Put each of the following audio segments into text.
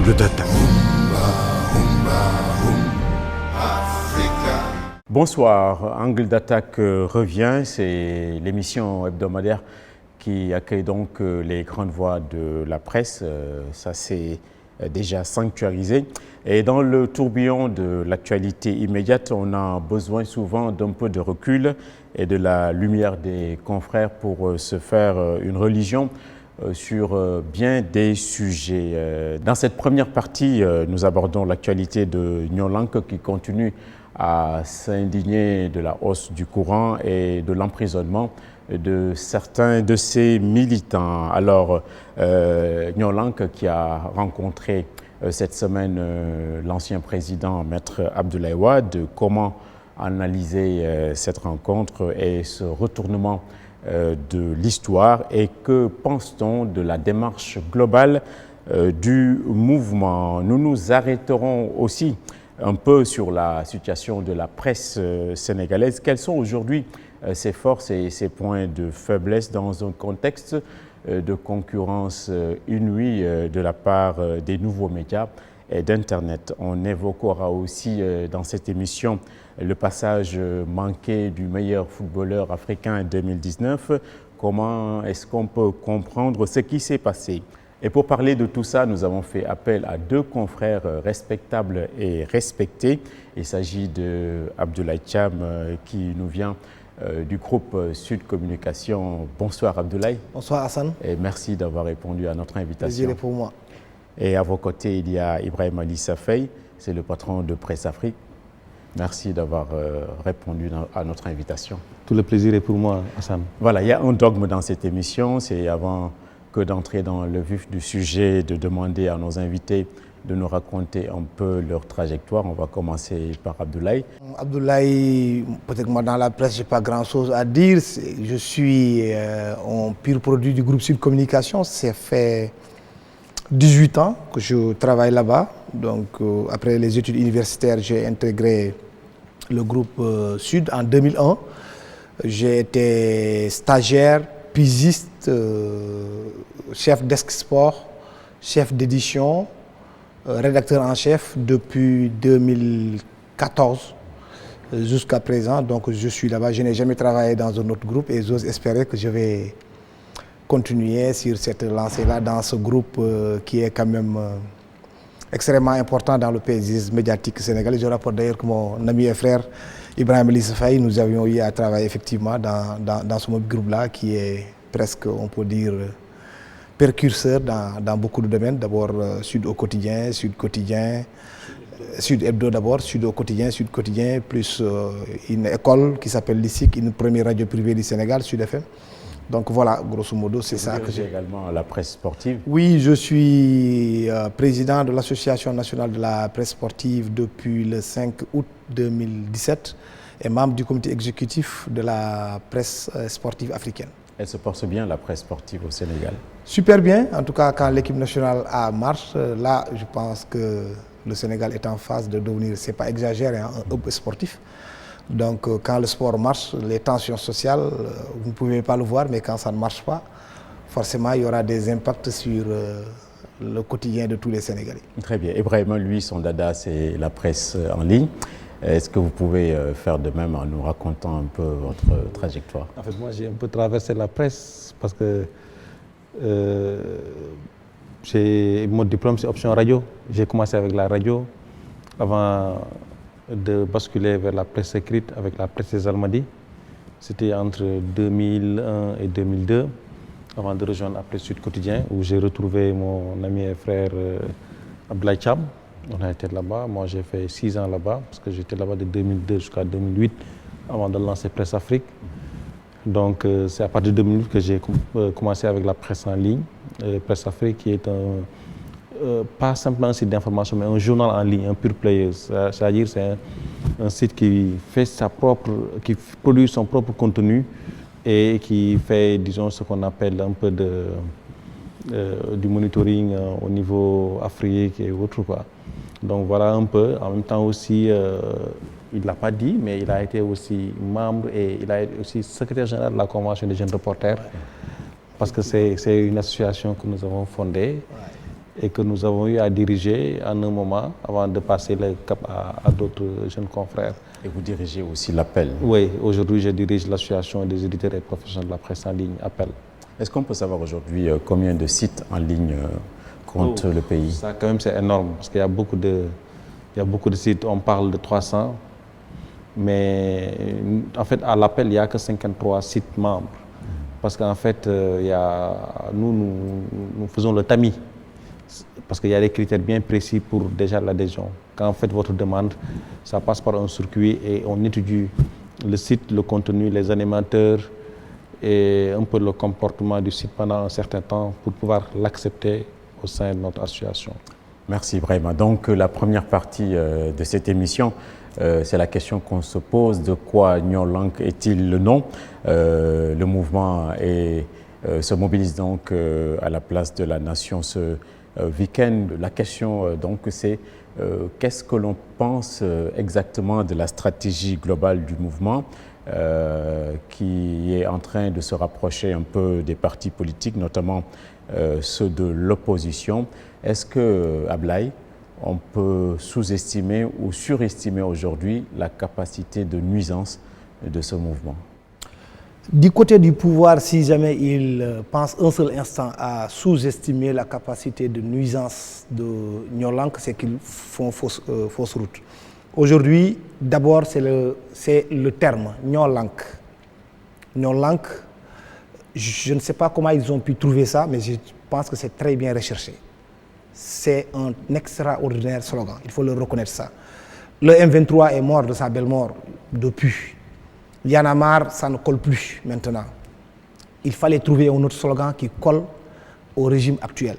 Angle d'attaque. Bonsoir, Angle d'attaque revient, c'est l'émission hebdomadaire qui accueille donc les grandes voix de la presse. Ça c'est déjà sanctuarisé. Et dans le tourbillon de l'actualité immédiate, on a besoin souvent d'un peu de recul et de la lumière des confrères pour se faire une religion sur bien des sujets. Dans cette première partie, nous abordons l'actualité de Nyon Lanke qui continue à s'indigner de la hausse du courant et de l'emprisonnement de certains de ses militants. Alors, Nyon Lanke qui a rencontré cette semaine l'ancien président Maître Abdoulaye Wade, comment analyser cette rencontre et ce retournement de l'histoire et que pense-t-on de la démarche globale du mouvement? Nous nous arrêterons aussi un peu sur la situation de la presse sénégalaise. Quelles sont aujourd'hui ses forces et ses points de faiblesse dans un contexte de concurrence inouïe de la part des nouveaux médias et d'Internet? On évoquera aussi dans cette émission le passage manqué du meilleur footballeur africain en 2019. Comment est-ce qu'on peut comprendre ce qui s'est passé? Et pour parler de tout ça, nous avons fait appel à deux confrères respectables et respectés. Il s'agit d'Abdoulaye Thiam qui nous vient du groupe Sud Communication. Bonsoir Abdoulaye. Bonsoir Hassan. Et merci d'avoir répondu à notre invitation. Plaisir pour moi. Et à vos côtés, il y a Ibrahim Ali Safei, c'est le patron de Presse Afrique. Merci d'avoir répondu à notre invitation. Tout le plaisir est pour moi, Hassan. Voilà, il y a un dogme dans cette émission, c'est avant que d'entrer dans le vif du sujet, de demander à nos invités de nous raconter un peu leur trajectoire. On va commencer par Abdoulaye. Abdoulaye, peut-être moi dans la presse, je n'ai pas grand-chose à dire. Je suis un pur produit du groupe Sud Communication. Ça fait 18 ans que je travaille là-bas. Donc après les études universitaires, j'ai intégré le groupe Sud en 2001. J'ai été stagiaire, pigiste, chef desk sport, chef d'édition, rédacteur en chef depuis 2014 jusqu'à présent. Donc je suis là-bas, je n'ai jamais travaillé dans un autre groupe et j'ose espérer que je vais continuer sur cette lancée-là dans ce groupe qui est quand même extrêmement important dans le paysage médiatique sénégalais. Je rapporte d'ailleurs que mon ami et frère Ibrahim Ali Safei, nous avions eu à travailler effectivement dans ce groupe-là qui est presque, on peut dire, précurseur dans beaucoup de domaines. D'abord Sud au quotidien, Sud Hebdo d'abord, Sud au quotidien, Sud quotidien, plus une école qui s'appelle l'ISIC, une première radio privée du Sénégal, Sud FM. Donc voilà, grosso modo, c'est ça que j'ai. Également la presse sportive. Oui, je suis président de l'Association nationale de la presse sportive depuis le 5 août 2017 et membre du comité exécutif de la presse sportive africaine. Elle se porte bien, la presse sportive au Sénégal? Super bien, en tout cas quand l'équipe nationale marche, là je pense que le Sénégal est en phase de devenir, c'est pas exagéré, un hub sportif. Donc quand le sport marche, les tensions sociales, vous ne pouvez pas le voir, mais quand ça ne marche pas, forcément il y aura des impacts sur le quotidien de tous les Sénégalais. Très bien. Ibrahim, lui, son dada, c'est la presse en ligne. Est-ce que vous pouvez faire de même en nous racontant un peu votre trajectoire? En fait, moi, j'ai un peu traversé la presse parce que mon diplôme, c'est option radio. J'ai commencé avec la radio avant de basculer vers la presse écrite avec la presse des Almadies. C'était entre 2001 et 2002, avant de rejoindre la presse Sud Quotidien, où j'ai retrouvé mon ami et frère Abdoulaye Thiam. On a été là-bas. Moi, j'ai fait 6 ans là-bas, parce que j'étais là-bas de 2002 jusqu'à 2008, avant de lancer Presse Afrique. Donc, c'est à partir de 2008 que j'ai commencé avec la presse en ligne. Presse Afrique, qui est pas simplement un site d'information, mais un journal en ligne, un pure player. C'est-à-dire c'est un site qui produit son propre contenu et qui fait, disons, ce qu'on appelle un peu du monitoring au niveau Afrique et autres, quoi. Donc voilà un peu. En même temps aussi, il ne l'a pas dit, mais il a été aussi membre et il a été aussi secrétaire général de la Convention des jeunes reporters, parce que c'est une association que nous avons fondée. et que nous avons eu à diriger en un moment avant de passer le cap à d'autres jeunes confrères. Et vous dirigez aussi l'Appel. Oui, aujourd'hui je dirige l'association des éditeurs et professionnels de la presse en ligne, Appel. Est-ce qu'on peut savoir aujourd'hui combien de sites en ligne compte le pays? Ça quand même c'est énorme parce qu'il y a beaucoup de sites, on parle de 300, mais en fait à l'Appel il n'y a que 53 sites membres. Parce qu'en fait nous faisons le tamis. Parce qu'il y a des critères bien précis pour déjà l'adhésion. Quand vous faites votre demande, ça passe par un circuit et on étudie le site, le contenu, les animateurs et un peu le comportement du site pendant un certain temps pour pouvoir l'accepter au sein de notre association. Merci Brahima. Donc la première partie de cette émission, c'est la question qu'on se pose, de quoi Nyo Lank est-il le nom? Le mouvement se mobilise donc à la place de la nation ce week-end. La question donc c'est qu'est-ce que l'on pense exactement de la stratégie globale du mouvement qui est en train de se rapprocher un peu des partis politiques, notamment ceux de l'opposition. Est-ce que, Ablaye, on peut sous-estimer ou surestimer aujourd'hui la capacité de nuisance de ce mouvement? Du côté du pouvoir, si jamais ils pensent un seul instant à sous-estimer la capacité de nuisance de Nyo Lank, c'est qu'ils font fausse route. Aujourd'hui, d'abord, c'est le terme Nyo Lank. Nyo Lank, je ne sais pas comment ils ont pu trouver ça, mais je pense que c'est très bien recherché. C'est un extraordinaire slogan, il faut le reconnaître ça. Le M23 est mort de sa belle mort depuis. Y'en a marre, ça ne colle plus maintenant. Il fallait trouver un autre slogan qui colle au régime actuel.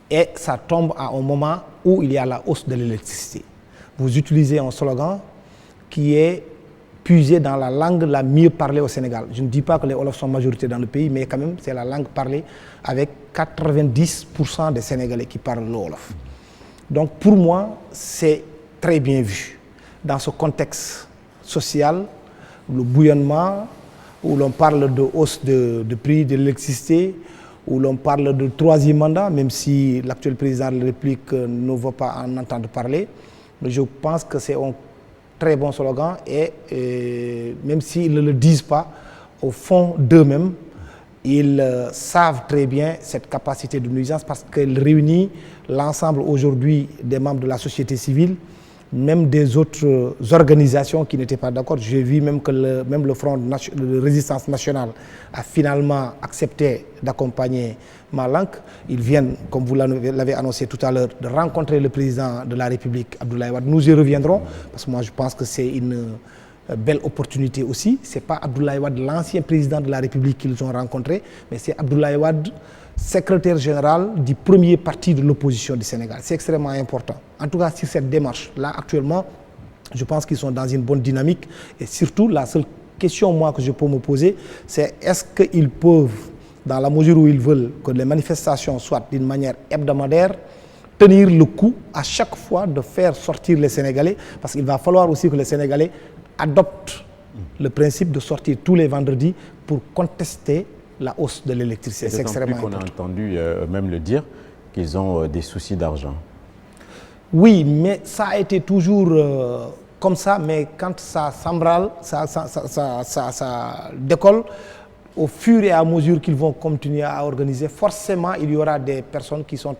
Et ça tombe à un moment où il y a la hausse de l'électricité. Vous utilisez un slogan qui est puisé dans la langue la mieux parlée au Sénégal. Je ne dis pas que les Wolofs sont majorité dans le pays, mais quand même, c'est la langue parlée avec 90% des Sénégalais qui parlent le Wolof. Donc pour moi, c'est très bien vu. Dans ce contexte social, le bouillonnement, où l'on parle de hausse de prix de l'électricité, où l'on parle de troisième mandat, même si l'actuel président de la République ne veut pas en entendre parler. Mais je pense que c'est un très bon slogan et même s'ils ne le disent pas, au fond d'eux-mêmes, ils savent très bien cette capacité de nuisance parce qu'elle réunit l'ensemble aujourd'hui des membres de la société civile, même des autres organisations qui n'étaient pas d'accord. J'ai vu même que le Front de résistance nationale a finalement accepté d'accompagner Malank. Ils viennent, comme vous l'avez annoncé tout à l'heure, de rencontrer le président de la République, Abdoulaye Wade. Nous y reviendrons, parce que moi je pense que c'est une belle opportunité aussi. Ce n'est pas Abdoulaye Wade, l'ancien président de la République, qu'ils ont rencontré, mais c'est Abdoulaye Wade, secrétaire général du premier parti de l'opposition du Sénégal. C'est extrêmement important. En tout cas, sur cette démarche-là, actuellement, je pense qu'ils sont dans une bonne dynamique. Et surtout, la seule question, moi, que je peux me poser, c'est est-ce qu'ils peuvent, dans la mesure où ils veulent que les manifestations soient d'une manière hebdomadaire, tenir le coup à chaque fois de faire sortir les Sénégalais, parce qu'il va falloir aussi que les Sénégalais adoptent le principe de sortir tous les vendredis pour contester la hausse de l'électricité. C'est extrêmement important. On a entendu même le dire qu'ils ont des soucis d'argent. Oui, mais ça a été toujours comme ça, mais quand ça s'embrale, ça décolle, au fur et à mesure qu'ils vont continuer à organiser, forcément il y aura des personnes qui sont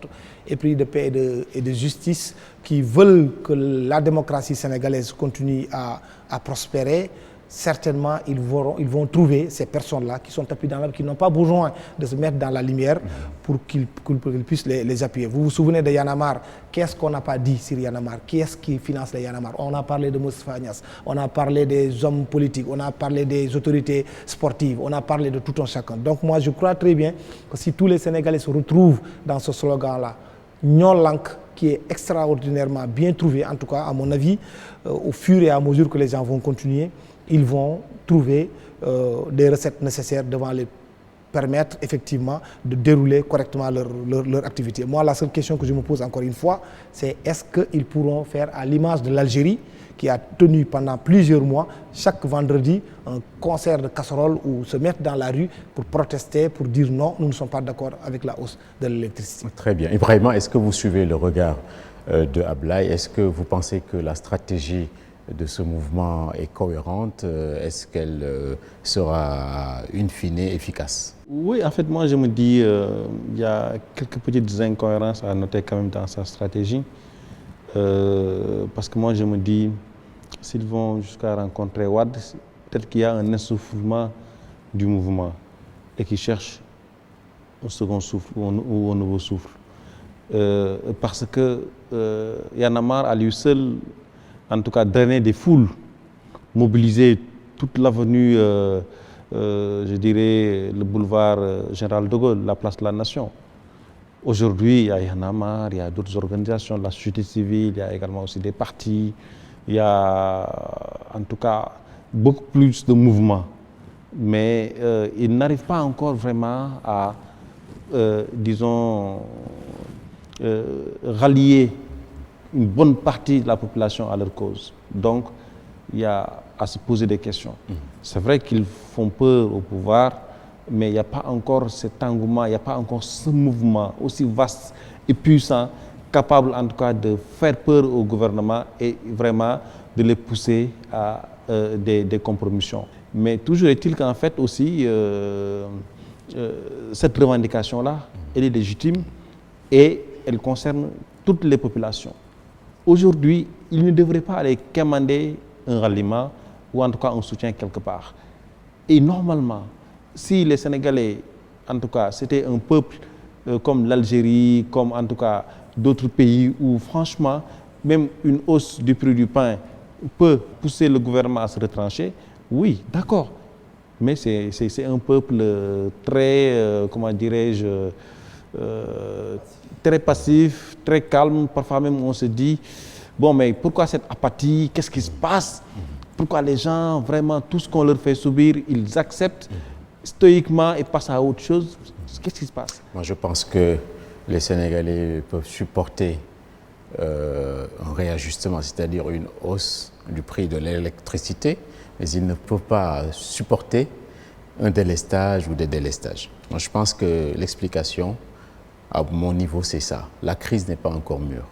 épris de paix et de justice, qui veulent que la démocratie sénégalaise continue à prospérer. Certainement, ils vont trouver ces personnes-là qui sont tapis dans l'arbre, qui n'ont pas besoin de se mettre dans la lumière pour qu'ils puissent les appuyer. Vous vous souvenez de Y'en a marre? Qu'est-ce qu'on n'a pas dit sur Y'en a marre? Qui est-ce qui finance les Y'en a marre? On a parlé de Moustapha Niasse, on a parlé des hommes politiques, on a parlé des autorités sportives, on a parlé de tout un chacun. Donc moi, je crois très bien que si tous les Sénégalais se retrouvent dans ce slogan-là, Nyo Lank, qui est extraordinairement bien trouvé, en tout cas à mon avis, au fur et à mesure que les gens vont continuer, ils vont trouver des recettes nécessaires devant les permettre effectivement de dérouler correctement leur activité. Moi, la seule question que je me pose encore une fois, c'est est-ce qu'ils pourront faire à l'image de l'Algérie, qui a tenu pendant plusieurs mois, chaque vendredi, un concert de casseroles ou se mettre dans la rue pour protester, pour dire non, nous ne sommes pas d'accord avec la hausse de l'électricité. Très bien. Ibrahima, est-ce que vous suivez le regard de Ablaye? Est-ce que vous pensez que la stratégie de ce mouvement est cohérente? Est-ce qu'elle sera in fine efficace? Oui, en fait, moi je me dis il y a quelques petites incohérences à noter quand même dans sa stratégie. Parce que moi je me dis, s'ils vont jusqu'à rencontrer Wade, peut-être qu'il y a un essoufflement du mouvement et qu'ils cherchent un second souffle ou un nouveau souffle. Parce que Y'en a marre à lui seul, en tout cas drainer des foules, mobiliser toute l'avenue, je dirais le boulevard Général de Gaulle, la place de la Nation. Aujourd'hui, il y a Y'en a marre, il y a d'autres organisations, la société civile, il y a également aussi des partis, il y a en tout cas beaucoup plus de mouvements. Mais ils n'arrivent pas encore vraiment à, disons, rallier une bonne partie de la population à leur cause. Donc, il y a à se poser des questions. C'est vrai qu'ils font peur au pouvoir, mais il n'y a pas encore cet engouement, il n'y a pas encore ce mouvement aussi vaste et puissant, capable en tout cas de faire peur au gouvernement et vraiment de les pousser à des compromissions. Mais toujours est-il qu'en fait aussi, cette revendication-là, elle est légitime et elle concerne toutes les populations. Aujourd'hui, il ne devrait pas aller quémander un ralliement ou en tout cas un soutien quelque part. Et normalement, si les Sénégalais, en tout cas, c'était un peuple comme l'Algérie, comme en tout cas d'autres pays où franchement, même une hausse du prix du pain peut pousser le gouvernement à se retrancher, oui, d'accord. Mais c'est un peuple très, comment dirais-je, très passif, très calme. Parfois même on se dit, bon mais pourquoi cette apathie? Qu'est-ce qui se passe? Pourquoi les gens, vraiment, tout ce qu'on leur fait subir, ils acceptent stoïquement et passent à autre chose? Qu'est-ce qui se passe? Moi je pense que les Sénégalais peuvent supporter un réajustement, c'est-à-dire une hausse du prix de l'électricité, mais ils ne peuvent pas supporter un délestage ou des délestages. Moi, je pense que l'explication, à mon niveau, c'est ça. La crise n'est pas encore mûre.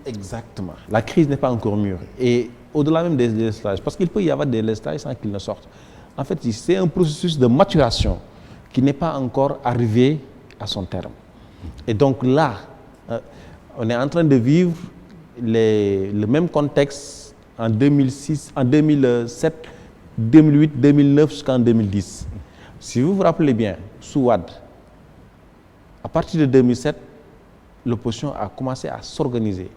Exactement. La crise n'est pas encore mûre. Et au-delà même des délestages, parce qu'il peut y avoir des délestages sans qu'ils ne sortent. En fait, c'est un processus de maturation qui n'est pas encore arrivé à son terme. Et donc là, on est en train de vivre le même contexte en 2006, en 2007, 2008, 2009 jusqu'en 2010. Si vous vous rappelez bien, sous Wade, à partir de 2007, l'opposition a commencé à s'organiser.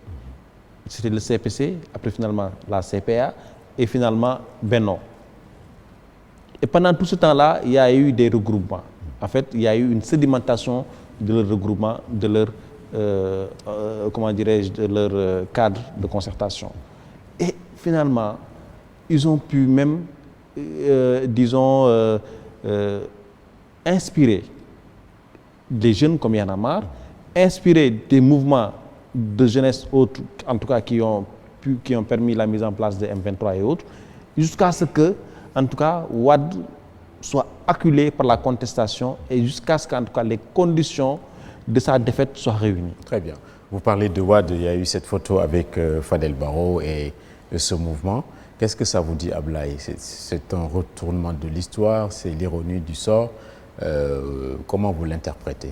C'était le CPC, après finalement la CPA et finalement Benno. Et pendant tout ce temps-là, il y a eu des regroupements. En fait, il y a eu une sédimentation de leur regroupement, de leur, comment dirais-je, de leur cadre de concertation. Et finalement, ils ont pu même, disons, inspirer des jeunes comme Y'en a marre, inspirer des mouvements de jeunesse autres, en tout cas qui ont permis la mise en place de M23 et autres, jusqu'à ce que, en tout cas, Wade soit acculé par la contestation et jusqu'à ce qu'en tout cas les conditions de sa défaite soient réunies. Très bien. Vous parlez de Wade, il y a eu cette photo avec Fadel Barro et ce mouvement. Qu'est-ce que ça vous dit, Ablaye? C'est un retournement de l'histoire, c'est l'ironie du sort. Comment vous l'interprétez?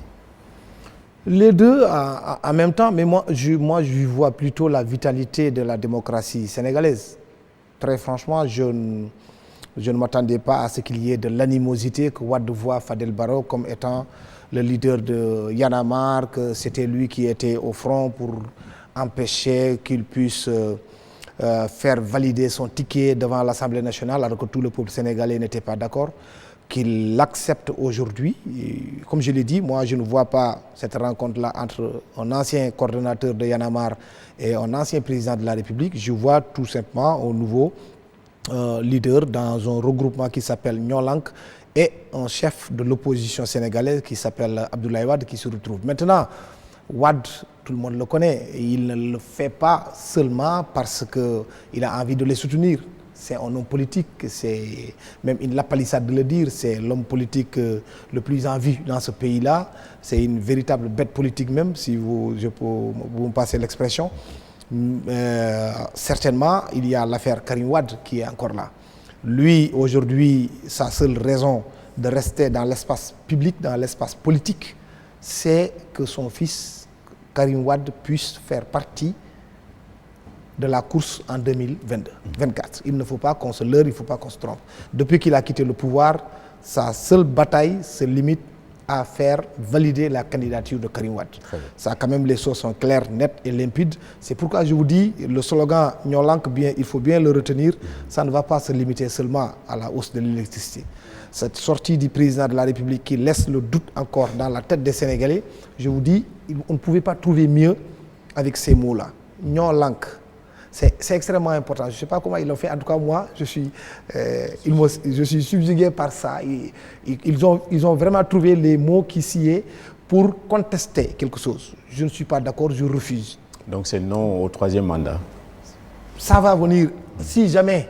Les deux en même temps, mais moi je vois plutôt la vitalité de la démocratie sénégalaise. Très franchement, je ne m'attendais pas à ce qu'il y ait de l'animosité, que Wade voit Fadel Barro comme étant le leader de Y'en a marre, que c'était lui qui était au front pour empêcher qu'il puisse faire valider son ticket devant l'Assemblée nationale, alors que tout le peuple sénégalais n'était pas d'accord, qu'il l'accepte aujourd'hui. Comme je l'ai dit, moi je ne vois pas cette rencontre-là entre un ancien coordonnateur de Y'en a marre et un ancien président de la République. Je vois tout simplement un nouveau leader dans un regroupement qui s'appelle Nyolank et un chef de l'opposition sénégalaise qui s'appelle Abdoulaye Wade qui se retrouve. Maintenant, Wade, tout le monde le connaît, il ne le fait pas seulement parce qu'il a envie de les soutenir. C'est un homme politique, c'est même il n'a pas l'issue de le dire, c'est l'homme politique le plus en vue dans ce pays-là. C'est une véritable bête politique même, si vous me passez l'expression. Certainement, il y a l'affaire Karim Wade qui est encore là. Lui, aujourd'hui, sa seule raison de rester dans l'espace public, dans l'espace politique, c'est que son fils, Karim Wade, puisse faire partie de la course en 2024. Il ne faut pas qu'on se leurre, il ne faut pas qu'on se trompe. Depuis qu'il a quitté le pouvoir, sa seule bataille se limite à faire valider la candidature de Karim Wade. Ça, quand même, les choses sont claires, nettes et limpides. C'est pourquoi je vous dis, le slogan Nyolank, il faut bien le retenir, ça ne va pas se limiter seulement à la hausse de l'électricité. Cette sortie du président de la République qui laisse le doute encore dans la tête des Sénégalais, je vous dis, on ne pouvait pas trouver mieux avec ces mots-là. Nyolank. C'est extrêmement important. Je ne sais pas comment ils l'ont fait. En tout cas, moi, je suis subjugué par ça. Ils ont vraiment trouvé les mots qui s'y est pour contester quelque chose. Je ne suis pas d'accord, je refuse. Donc c'est non au troisième mandat. Ça va venir si jamais,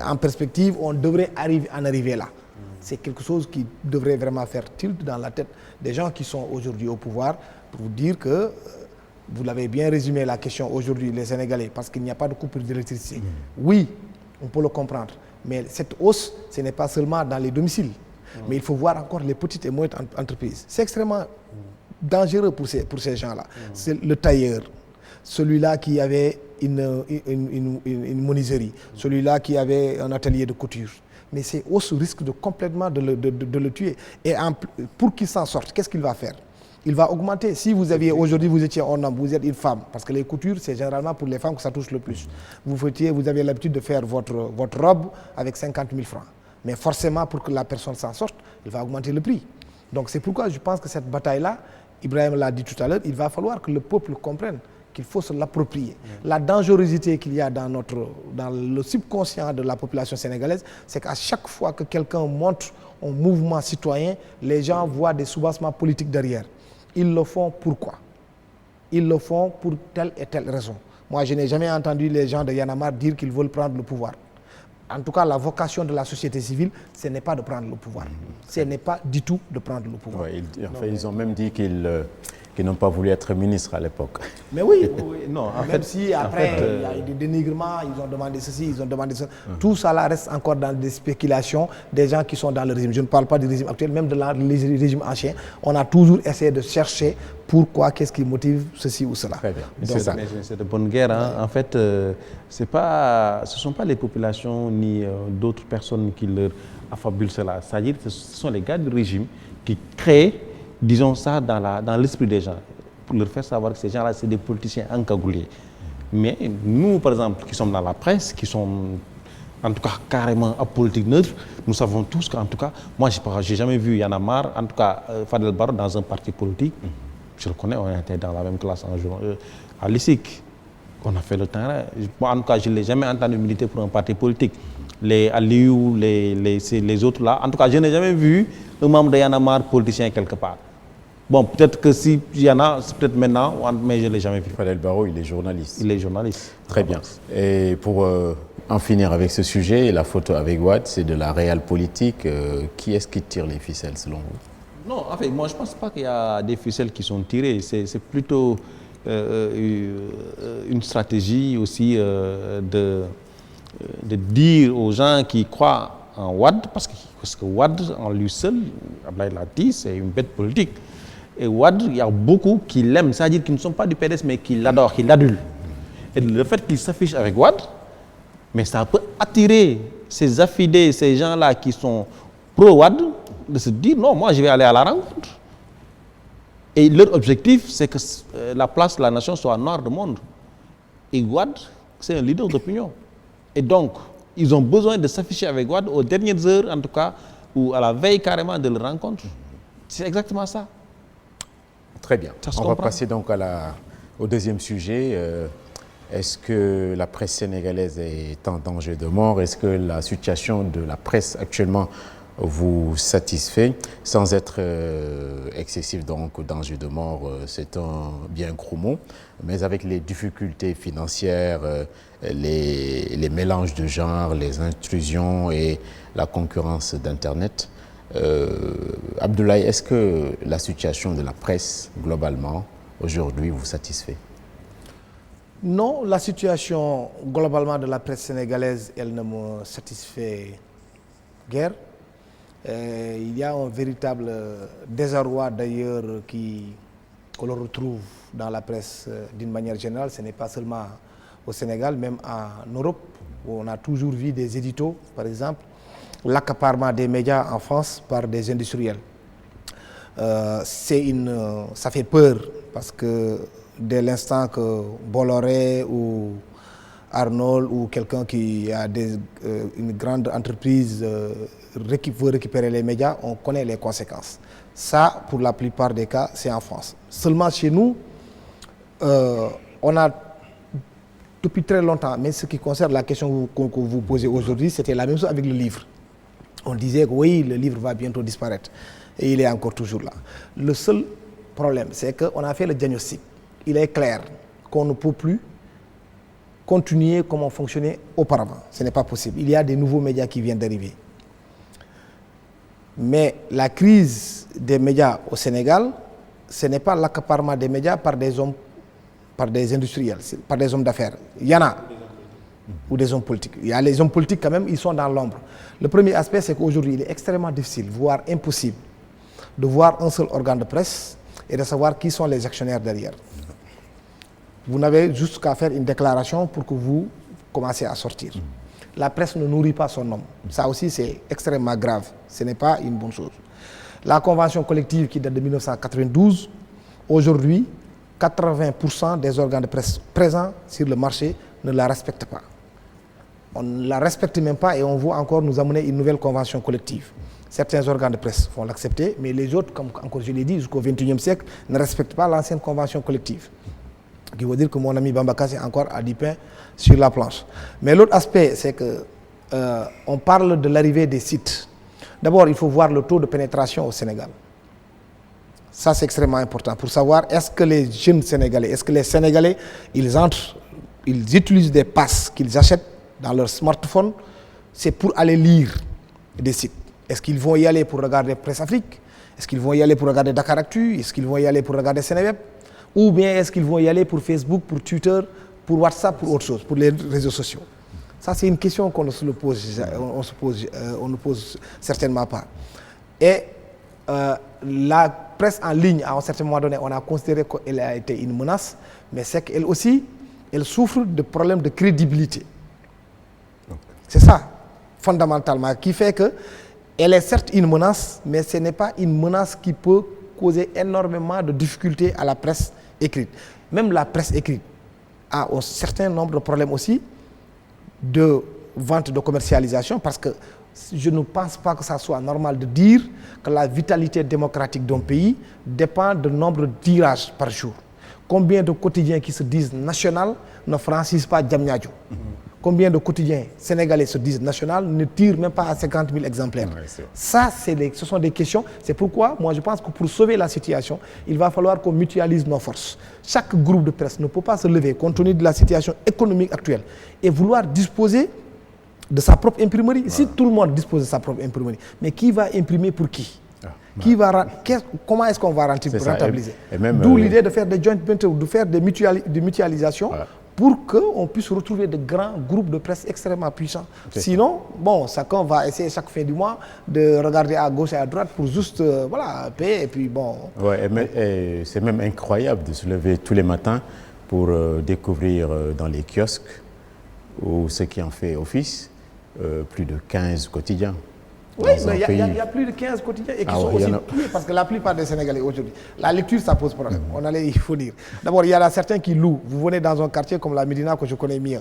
en perspective, on devrait en arriver là. C'est quelque chose qui devrait vraiment faire tilt dans la tête des gens qui sont aujourd'hui au pouvoir pour vous dire que vous l'avez bien résumé la question aujourd'hui, les Sénégalais, parce qu'il n'y a pas de coupure d'électricité. Oui, on peut le comprendre. Mais cette hausse, ce n'est pas seulement dans les domiciles. Mais il faut voir encore les petites et moyennes entreprises. C'est extrêmement dangereux pour ces gens-là. C'est le tailleur, celui-là qui avait une menuiserie, celui-là qui avait un atelier de couture. Mais ces hausses risquent complètement de le tuer. Et pour qu'il s'en sorte, qu'est-ce qu'il va faire? Il va augmenter. Si vous aviez aujourd'hui, vous étiez un homme, vous êtes une femme, parce que les coutures, c'est généralement pour les femmes que ça touche le plus. Vous avez l'habitude de faire votre robe avec 50 000 francs. Mais forcément, pour que la personne s'en sorte, il va augmenter le prix. Donc c'est pourquoi je pense que cette bataille-là, Ibrahim l'a dit tout à l'heure, il va falloir que le peuple comprenne qu'il faut se l'approprier. La dangerosité qu'il y a dans le subconscient de la population sénégalaise, c'est qu'à chaque fois que quelqu'un montre un mouvement citoyen, les gens voient des soubassements politiques derrière. Ils le font pourquoi? Ils le font pour telle et telle raison. Moi, je n'ai jamais entendu les gens de Y'en a marre dire qu'ils veulent prendre le pouvoir. En tout cas, la vocation de la société civile, ce n'est pas de prendre le pouvoir. Ce n'est pas du tout de prendre le pouvoir. Ouais, ils ont même dit qu'ils n'ont pas voulu être ministre à l'époque. Mais oui, non, même si après il y a eu des dénigrements, ils ont demandé ceci, ils ont demandé ça. Tout ça là reste encore dans des spéculations des gens qui sont dans le régime. Je ne parle pas du régime actuel, même de le régime ancien. On a toujours essayé de chercher pourquoi, qu'est-ce qui motive ceci ou cela. Très bien. C'est ça. C'est de bonne guerre. Hein. En fait, ce ne sont pas les populations ni d'autres personnes qui leur affabulent cela. C'est-à-dire que ce sont les gars du régime qui créent, disons ça, dans l'esprit des gens, pour leur faire savoir que ces gens-là, c'est des politiciens encagoulés. Mais nous, par exemple, qui sommes dans la presse, qui sommes en tout cas carrément apolitique neutre, nous savons tous qu'en tout cas, moi, je n'ai jamais vu Y'en a marre, en tout cas Fadel Barro dans un parti politique. Je le connais, on était dans la même classe à l'ISIC. On a fait le terrain. Moi, en tout cas, je ne l'ai jamais entendu militer pour un parti politique. Les Aliou, les autres là, en tout cas, je n'ai jamais vu un membre de Y'en a marre politicien quelque part. Bon, peut-être que s'il y en a, c'est peut-être maintenant, mais je ne l'ai jamais vu. Fadel Barro, il est journaliste. Il est journaliste. Très bien. Et pour en finir avec ce sujet, la photo avec Wade, c'est de la réelle politique. Qui est-ce qui tire les ficelles selon vous? Non, en fait, moi je ne pense pas qu'il y a des ficelles qui sont tirées. C'est plutôt une stratégie aussi de dire aux gens qui croient en Wade, parce que Wade en lui seul, Abdoulaye l'a dit, c'est une bête politique. Et Wade, il y a beaucoup qui l'aiment, c'est-à-dire qu'ils ne sont pas du PDS, mais qui l'adorent, qui l'adulent. Et le fait qu'il s'affiche avec Wade, mais ça peut attirer ces affidés, ces gens-là qui sont pro-Wade, de se dire non, moi je vais aller à la rencontre. Et leur objectif, c'est que la place de la nation soit noire de monde. Et Wade, c'est un leader d'opinion. Et donc, ils ont besoin de s'afficher avec Wade aux dernières heures, en tout cas, ou à la veille carrément de leur rencontre. C'est exactement ça. Très bien. On va passer donc au deuxième sujet. est-ce que la presse sénégalaise est en danger de mort? Est-ce que la situation de la presse actuellement vous satisfait sans être excessif, donc danger de mort, c'est un bien gros mot, mais avec les difficultés financières, les mélanges de genres, les intrusions et la concurrence d'Internet, Abdoulaye, est-ce que la situation de la presse globalement aujourd'hui vous satisfait? Non, la situation globalement de la presse sénégalaise, elle ne me satisfait guère. Il y a un véritable désarroi d'ailleurs que l'on retrouve dans la presse d'une manière générale. Ce n'est pas seulement au Sénégal, même en Europe, où on a toujours vu des éditos, par exemple, l'accaparement des médias en France par des industriels. Ça fait peur parce que dès l'instant que Bolloré ou Arnold ou quelqu'un qui a une grande entreprise veut récupérer les médias, on connaît les conséquences. Ça, pour la plupart des cas, c'est en France. Seulement chez nous, on a depuis très longtemps, mais ce qui concerne la question que vous posez aujourd'hui, c'était la même chose avec le livre. On disait que oui, le livre va bientôt disparaître. Et il est encore toujours là. Le seul problème, c'est qu'on a fait le diagnostic. Il est clair qu'on ne peut plus continuer comme on fonctionnait auparavant. Ce n'est pas possible. Il y a des nouveaux médias qui viennent d'arriver. Mais la crise des médias au Sénégal, ce n'est pas l'accaparement des médias par des hommes, par des industriels, par des hommes d'affaires. Il y en a. Ou des hommes politiques. Il y a les hommes politiques quand même, ils sont dans l'ombre. Le premier aspect, c'est qu'aujourd'hui, il est extrêmement difficile, voire impossible, de voir un seul organe de presse et de savoir qui sont les actionnaires derrière. Vous n'avez juste qu'à faire une déclaration pour que vous commenciez à sortir. La presse ne nourrit pas son homme. Ça aussi, c'est extrêmement grave. Ce n'est pas une bonne chose. La convention collective qui date de 1992, aujourd'hui, 80% des organes de presse présents sur le marché ne la respectent pas. On ne la respecte même pas et on voit encore nous amener une nouvelle convention collective. Certains organes de presse vont l'accepter, mais les autres, comme encore je l'ai dit, jusqu'au XXIe siècle, ne respectent pas l'ancienne convention collective. Ce qui veut dire que mon ami Bamba Kassé encore a du pain sur la planche. Mais l'autre aspect, c'est que on parle de l'arrivée des sites. D'abord, il faut voir le taux de pénétration au Sénégal. Ça, c'est extrêmement important pour savoir est-ce que les jeunes Sénégalais, est-ce que les Sénégalais, ils utilisent des passes qu'ils achètent dans leur smartphone, c'est pour aller lire des sites. Est-ce qu'ils vont y aller pour regarder Presse Afrique? Est-ce qu'ils vont y aller pour regarder Dakaractu? Est-ce qu'ils vont y aller pour regarder Sénéweb? Ou bien est-ce qu'ils vont y aller pour Facebook, pour Twitter, pour WhatsApp, pour autre chose, pour les réseaux sociaux? Ça, c'est une question qu'on ne se pose, on ne pose certainement pas. Et la presse en ligne, à un certain moment donné, on a considéré qu'elle a été une menace, mais c'est qu'elle aussi, elle souffre de problèmes de crédibilité. C'est ça, fondamentalement, qui fait qu'elle est certes une menace, mais ce n'est pas une menace qui peut causer énormément de difficultés à la presse écrite. Même la presse écrite a un certain nombre de problèmes aussi de vente, de commercialisation, parce que je ne pense pas que ça soit normal de dire que la vitalité démocratique d'un pays dépend du nombre de tirages par jour. Combien de quotidiens qui se disent national ne franchissent pas Diamniadio? Combien de quotidiens sénégalais se disent national ne tirent même pas à 50 000 exemplaires? Ça, ce sont des questions. C'est pourquoi, moi, je pense que pour sauver la situation, il va falloir qu'on mutualise nos forces. Chaque groupe de presse ne peut pas se lever compte tenu de la situation économique actuelle et vouloir disposer de sa propre imprimerie. Voilà. Si tout le monde dispose de sa propre imprimerie, mais qui va imprimer pour qui? Comment est-ce qu'on va rentabiliser? D'où l'idée de faire des joint ventures, de faire des mutualisations, voilà, pour qu'on puisse retrouver de grands groupes de presse extrêmement puissants. Sinon, bon, chacun va essayer chaque fin du mois de regarder à gauche et à droite pour juste payer et puis bon. Ouais, et c'est même incroyable de se lever tous les matins pour découvrir dans les kiosques ou ce qui en fait office plus de 15 quotidiens. Oui, mais il y a plus de 15 quotidiens et qui sont aussi tués parce que la plupart des Sénégalais aujourd'hui, la lecture, ça pose problème. Il faut dire. D'abord, il y en a certains qui louent. Vous venez dans un quartier comme la Médina que je connais mieux.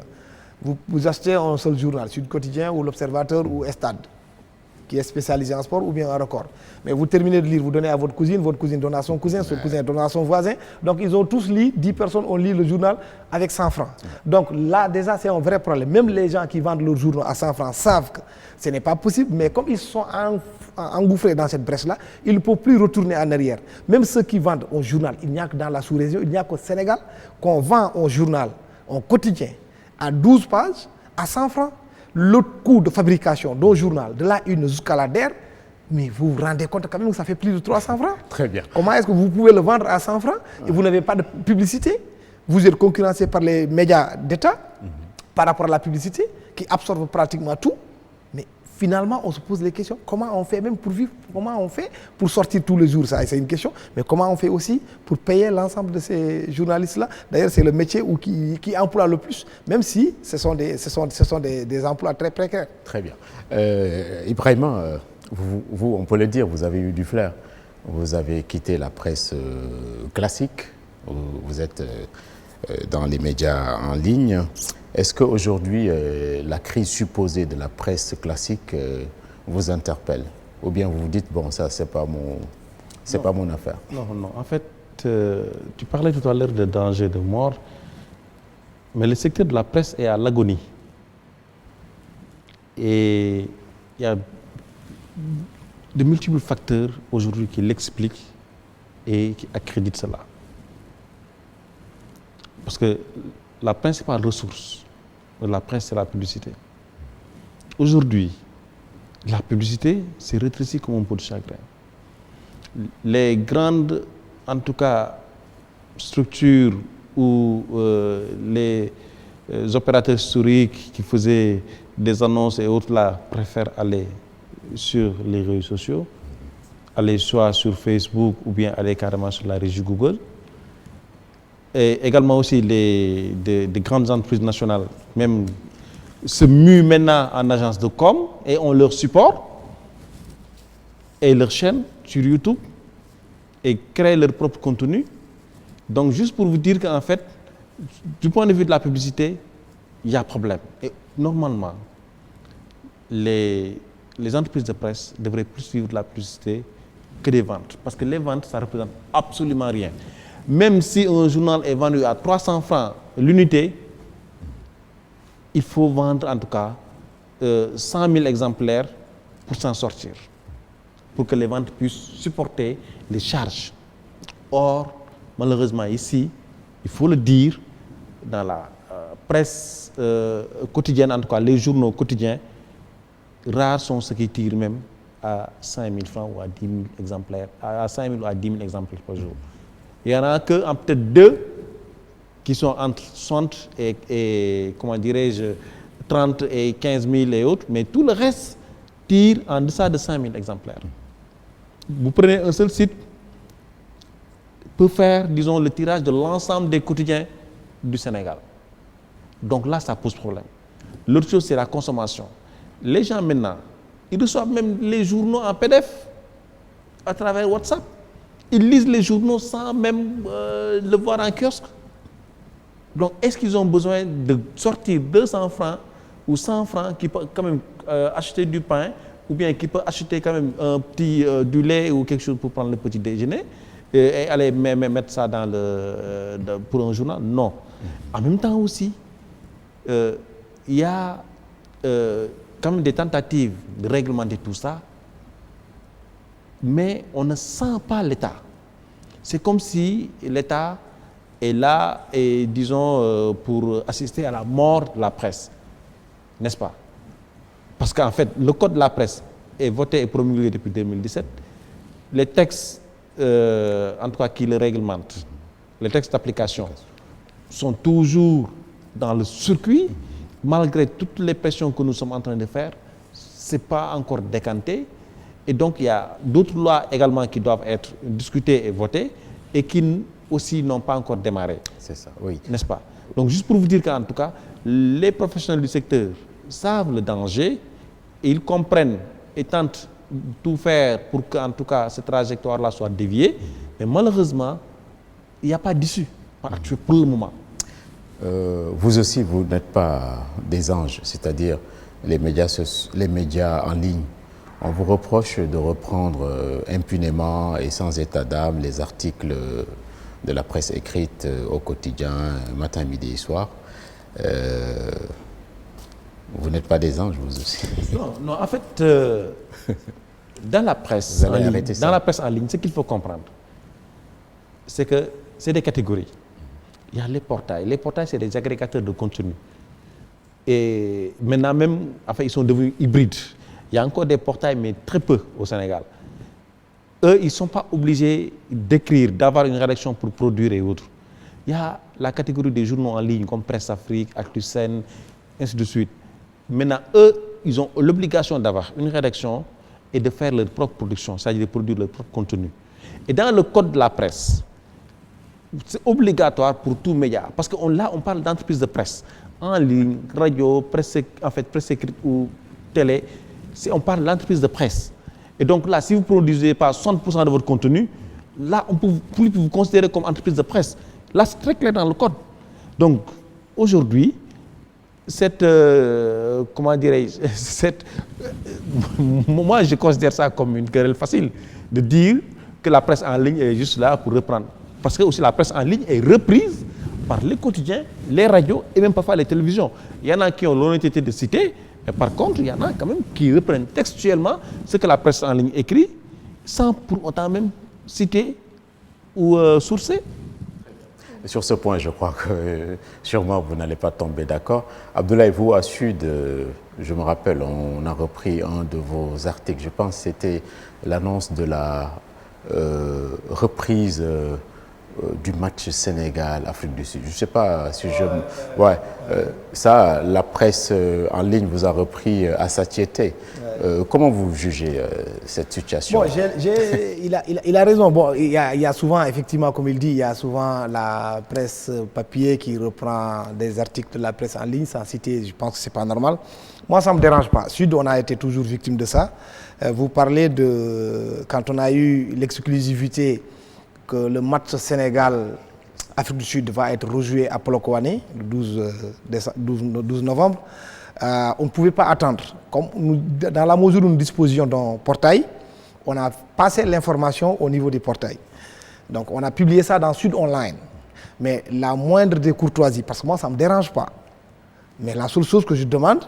Vous achetez un seul journal, Sud Quotidien ou L'Observateur ou Estade. qui est spécialisé en sport, ou bien un record. Mais vous terminez de lire, vous donnez à votre cousine donne à son cousin donne à son voisin. Donc ils ont tous lu, 10 personnes ont lu le journal avec 100 francs. Donc là déjà c'est un vrai problème. Même les gens qui vendent leur journal à 100 francs savent que ce n'est pas possible, mais comme ils sont engouffrés dans cette brèche-là, ils ne peuvent plus retourner en arrière. Même ceux qui vendent un journal, il n'y a que dans la sous-région, il n'y a qu'au Sénégal qu'on vend un journal, un quotidien, à 12 pages, à 100 francs. Le coût de fabrication d'un journal, de la une jusqu'à la der, mais vous vous rendez compte quand même que ça fait plus de 300 francs. Très bien. Comment est-ce que vous pouvez le vendre à 100 francs et vous n'avez pas de publicité? Vous êtes concurrencé par les médias d'État par rapport à la publicité qui absorbe pratiquement tout. Mais finalement, on se pose les questions. Comment on fait même pour vivre? Comment on fait pour sortir tous les jours? Ça, c'est une question. Mais comment on fait aussi pour payer l'ensemble de ces journalistes-là? D'ailleurs, c'est le métier qui emploie le plus, même si ce sont des emplois très précaires. Très bien. Ibrahima, vous, on peut le dire, vous avez eu du flair. Vous avez quitté la presse classique. Vous êtes dans les médias en ligne. Est-ce qu'aujourd'hui, la crise supposée de la presse classique vous interpelle? Ou bien vous vous dites, bon, ça, c'est pas mon affaire? Non. En fait, tu parlais tout à l'heure de danger de mort, mais le secteur de la presse est à l'agonie. Et il y a de multiples facteurs aujourd'hui qui l'expliquent et qui accréditent cela. Parce que la principale ressource de la presse, c'est la publicité. Aujourd'hui, la publicité s'est rétrécie comme un pot de chagrin. Les grandes, en tout cas, structures ou les opérateurs historiques qui faisaient des annonces et autres là préfèrent aller sur les réseaux sociaux, aller soit sur Facebook ou bien aller carrément sur la régie Google. Et également aussi des grandes entreprises nationales, même se muent maintenant en agence de com et ont leur support et leur chaîne sur YouTube et créent leur propre contenu. Donc juste pour vous dire qu'en fait, du point de vue de la publicité, il y a problème. Et normalement, les entreprises de presse devraient plus suivre de la publicité que des ventes. Parce que les ventes, ça ne représente absolument rien. Même si un journal est vendu à 300 francs l'unité, il faut vendre en tout cas 100 000 exemplaires pour s'en sortir, pour que les ventes puissent supporter les charges. Or, malheureusement ici, il faut le dire, dans la presse quotidienne, en tout cas les journaux quotidiens, rares sont ceux qui tirent même à 5 000 francs ou à 10 000 exemplaires, à 5 000 ou à 10 000 exemplaires par jour. Il n'y en a que peut-être 2 qui sont entre 60 et comment dirais-je, 30 et 15 000 et autres, mais tout le reste tire en deçà de 5 000 exemplaires. Vous prenez un seul site, peut faire, disons, le tirage de l'ensemble des quotidiens du Sénégal. Donc là, ça pose problème. L'autre chose, c'est la consommation. Les gens maintenant, ils reçoivent même les journaux en PDF à travers WhatsApp. Ils lisent les journaux sans même le voir en kiosque. Donc, est-ce qu'ils ont besoin de sortir 200 francs ou 100 francs qui peuvent quand même acheter du pain ou bien qui peuvent acheter quand même un petit du lait ou quelque chose pour prendre le petit déjeuner et aller mettre ça dans pour un journal? Non. En même temps aussi, il y a quand même des tentatives de réglementer tout ça, mais on ne sent pas l'État. C'est comme si l'État est là, et disons, pour assister à la mort de la presse, n'est-ce pas? Parce qu'en fait, le code de la presse est voté et promulgué depuis 2017. Les textes, en tout cas qui le réglementent, les textes d'application, sont toujours dans le circuit. Malgré toutes les pressions que nous sommes en train de faire, ce n'est pas encore décanté. Et donc, il y a d'autres lois également qui doivent être discutées et votées et qui aussi n'ont pas encore démarré. C'est ça, oui. N'est-ce pas? Donc, juste pour vous dire qu'en tout cas, les professionnels du secteur savent le danger et ils comprennent et tentent de tout faire pour qu'en tout cas, cette trajectoire-là soit déviée. Mais malheureusement, il n'y a pas d'issue pour le moment. Vous aussi, vous n'êtes pas des anges, c'est-à-dire les médias en ligne On vous reproche de reprendre impunément et sans état d'âme les articles de la presse écrite au quotidien, matin, midi et soir. Vous n'êtes pas des anges, vous aussi. Non, en fait, dans la presse en ligne, ce qu'il faut comprendre, c'est que c'est des catégories. Il y a les portails. Les portails, c'est des agrégateurs de contenu. Et maintenant même, enfin, ils sont devenus hybrides. Il y a encore des portails, mais très peu au Sénégal. Eux, ils ne sont pas obligés d'écrire, d'avoir une rédaction pour produire et autres. Il y a la catégorie des journaux en ligne, comme Presse Afrique, ActuSen, ainsi de suite. Maintenant, eux, ils ont l'obligation d'avoir une rédaction et de faire leur propre production, c'est-à-dire de produire leur propre contenu. Et dans le code de la presse, c'est obligatoire pour tout média, parce que là, on parle d'entreprise de presse, en ligne, radio, presse écrite ou télé, on parle d'entreprise de presse. Et donc là, si vous ne produisez pas 60% de votre contenu, là, on ne peut plus vous considérer comme entreprise de presse. Là, c'est très clair dans le code. Donc, aujourd'hui, moi, je considère ça comme une querelle facile, de dire que la presse en ligne est juste là pour reprendre. Parce que aussi la presse en ligne est reprise par les quotidiens, les radios et même parfois les télévisions. Il y en a qui ont l'honnêteté de citer, mais par contre, il y en a quand même qui reprennent textuellement ce que la presse en ligne écrit, sans pour autant même citer ou sourcer. Sur ce point, je crois que sûrement vous n'allez pas tomber d'accord. Abdoulaye, vous, à Sud, je me rappelle, on a repris un de vos articles, je pense que c'était l'annonce de la reprise du match Sénégal-Afrique du Sud. Je ne sais pas si je... Ouais, ça, la presse en ligne vous a repris à satiété. Comment vous jugez cette situation? Bon, il a raison. Bon, il y a souvent, effectivement, comme il dit, il y a souvent la presse papier qui reprend des articles de la presse en ligne sans citer. Je pense que ce n'est pas normal. Moi, ça ne me dérange pas. Sud, on a été toujours victime de ça. Vous parlez de... Quand on a eu l'exclusivité que le match Sénégal-Afrique du Sud va être rejoué à Polokwane le 12 novembre, on ne pouvait pas attendre. Comme dans la mesure où nous disposions d'un portail, on a passé l'information au niveau du portail. Donc on a publié ça dans Sud Online. Mais la moindre des courtoisies, parce que moi ça ne me dérange pas, mais la seule chose que je demande,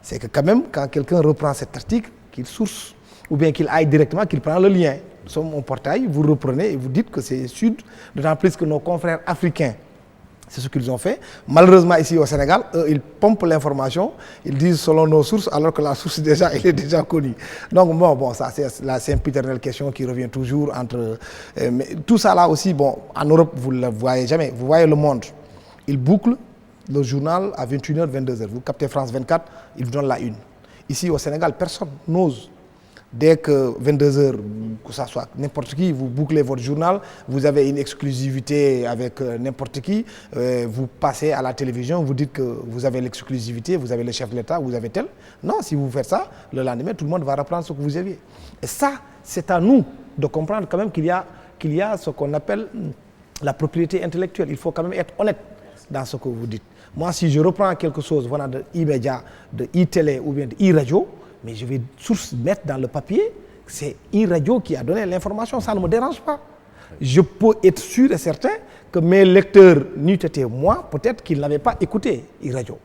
c'est que quand même, quand quelqu'un reprend cet article, qu'il source, ou bien qu'il aille directement, qu'il prenne le lien. Nous sommes au portail, vous reprenez et vous dites que c'est Sud, d'autant plus que nos confrères africains, c'est ce qu'ils ont fait. Malheureusement, ici au Sénégal, eux, ils pompent l'information, ils disent selon nos sources, alors que la source elle est déjà connue. Donc bon, ça c'est la sempiternelle question qui revient toujours entre... mais tout ça là aussi, bon, en Europe, vous ne le voyez jamais. Vous voyez Le Monde, il boucle le journal à 21h, 22h. Vous captez France 24, il vous donne la une. Ici au Sénégal, personne n'ose. Dès que 22h, que ça soit n'importe qui, vous bouclez votre journal, vous avez une exclusivité avec n'importe qui, vous passez à la télévision, vous dites que vous avez l'exclusivité, vous avez le chef de l'État, vous avez tel. Non, si vous faites ça, le lendemain, tout le monde va reprendre ce que vous aviez. Et ça, c'est à nous de comprendre quand même qu'il y a ce qu'on appelle la propriété intellectuelle. Il faut quand même être honnête dans ce que vous dites. Moi, si je reprends quelque chose venant de e-média, de e-télé ou bien de e-radio, mais je vais mettre dans le papier, c'est e-radio qui a donné l'information, ça ne me dérange pas. Je peux être sûr et certain que mes lecteurs n'eût été moi, peut-être qu'ils n'avaient pas écouté e-radio.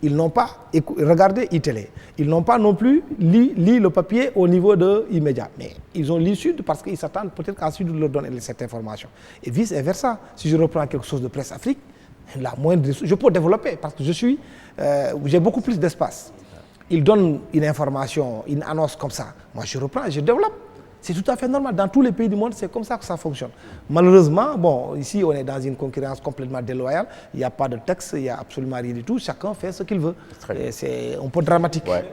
Ils n'ont pas regardé e-télé. Ils n'ont pas non plus lu le papier au niveau de e-média. Mais ils ont lu Sud parce qu'ils s'attendent peut-être qu'à Sud leur donner cette information. Et vice-versa, si je reprends quelque chose de Presse Afrique, la moindre, je peux développer parce que j'ai beaucoup plus d'espace. Ils donnent une information, une annonce comme ça. Moi, je reprends, je développe. C'est tout à fait normal. Dans tous les pays du monde, c'est comme ça que ça fonctionne. Malheureusement, bon, ici, on est dans une concurrence complètement déloyale. Il n'y a pas de texte, il n'y a absolument rien du tout. Chacun fait ce qu'il veut. C'est un peu dramatique. Ouais.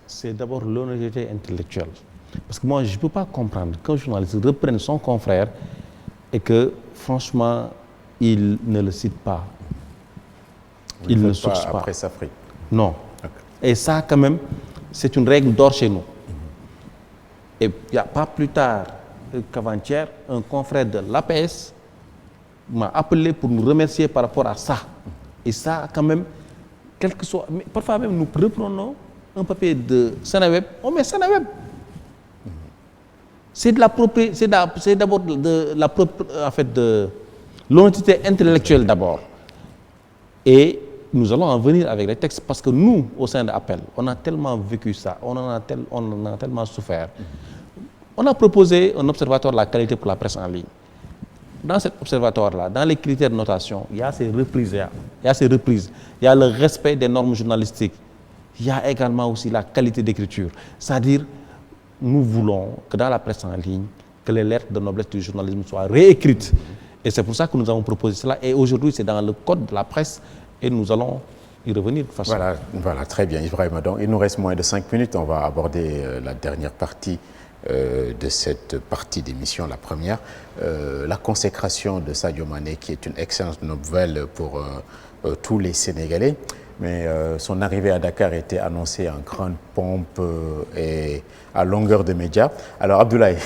C'est d'abord l'honnêteté intellectuelle. Parce que moi, je ne peux pas comprendre qu'un journaliste reprenne son confrère et que, franchement, il ne le cite pas. Il ne source pas. Presse Afrique. Non. Et ça, quand même, c'est une règle d'or chez nous. Et il n'y a pas plus tard qu'avant-hier, un confrère de l'APS m'a appelé pour nous remercier par rapport à ça. Et ça, quand même, quel que soit... Mais parfois même, nous reprenons un papier de Seneweb, on met Seneweb. C'est de la propriété, c'est d'abord de la en fait de l'honnêteté intellectuelle d'abord. Et nous allons en venir avec les textes parce que nous, au sein de Appel, on a tellement vécu ça, on en a tellement souffert. On a proposé un observatoire de la qualité pour la presse en ligne. Dans cet observatoire-là, dans les critères de notation, il y a ces reprises, il y a le respect des normes journalistiques, il y a également aussi la qualité d'écriture. C'est-à-dire, nous voulons que dans la presse en ligne, que les lettres de noblesse du journalisme soient réécrites. Et c'est pour ça que nous avons proposé cela. Et aujourd'hui, c'est dans le code de la presse et nous allons y revenir de façon... Voilà, très bien, Ibrahima. Donc, il nous reste moins de 5 minutes. On va aborder la dernière partie de cette partie d'émission, la première. La consécration de Sadio Mané, qui est une excellente nouvelle pour tous les Sénégalais. Mais son arrivée à Dakar était annoncée en grande pompe et à longueur de médias. Alors Abdoulaye,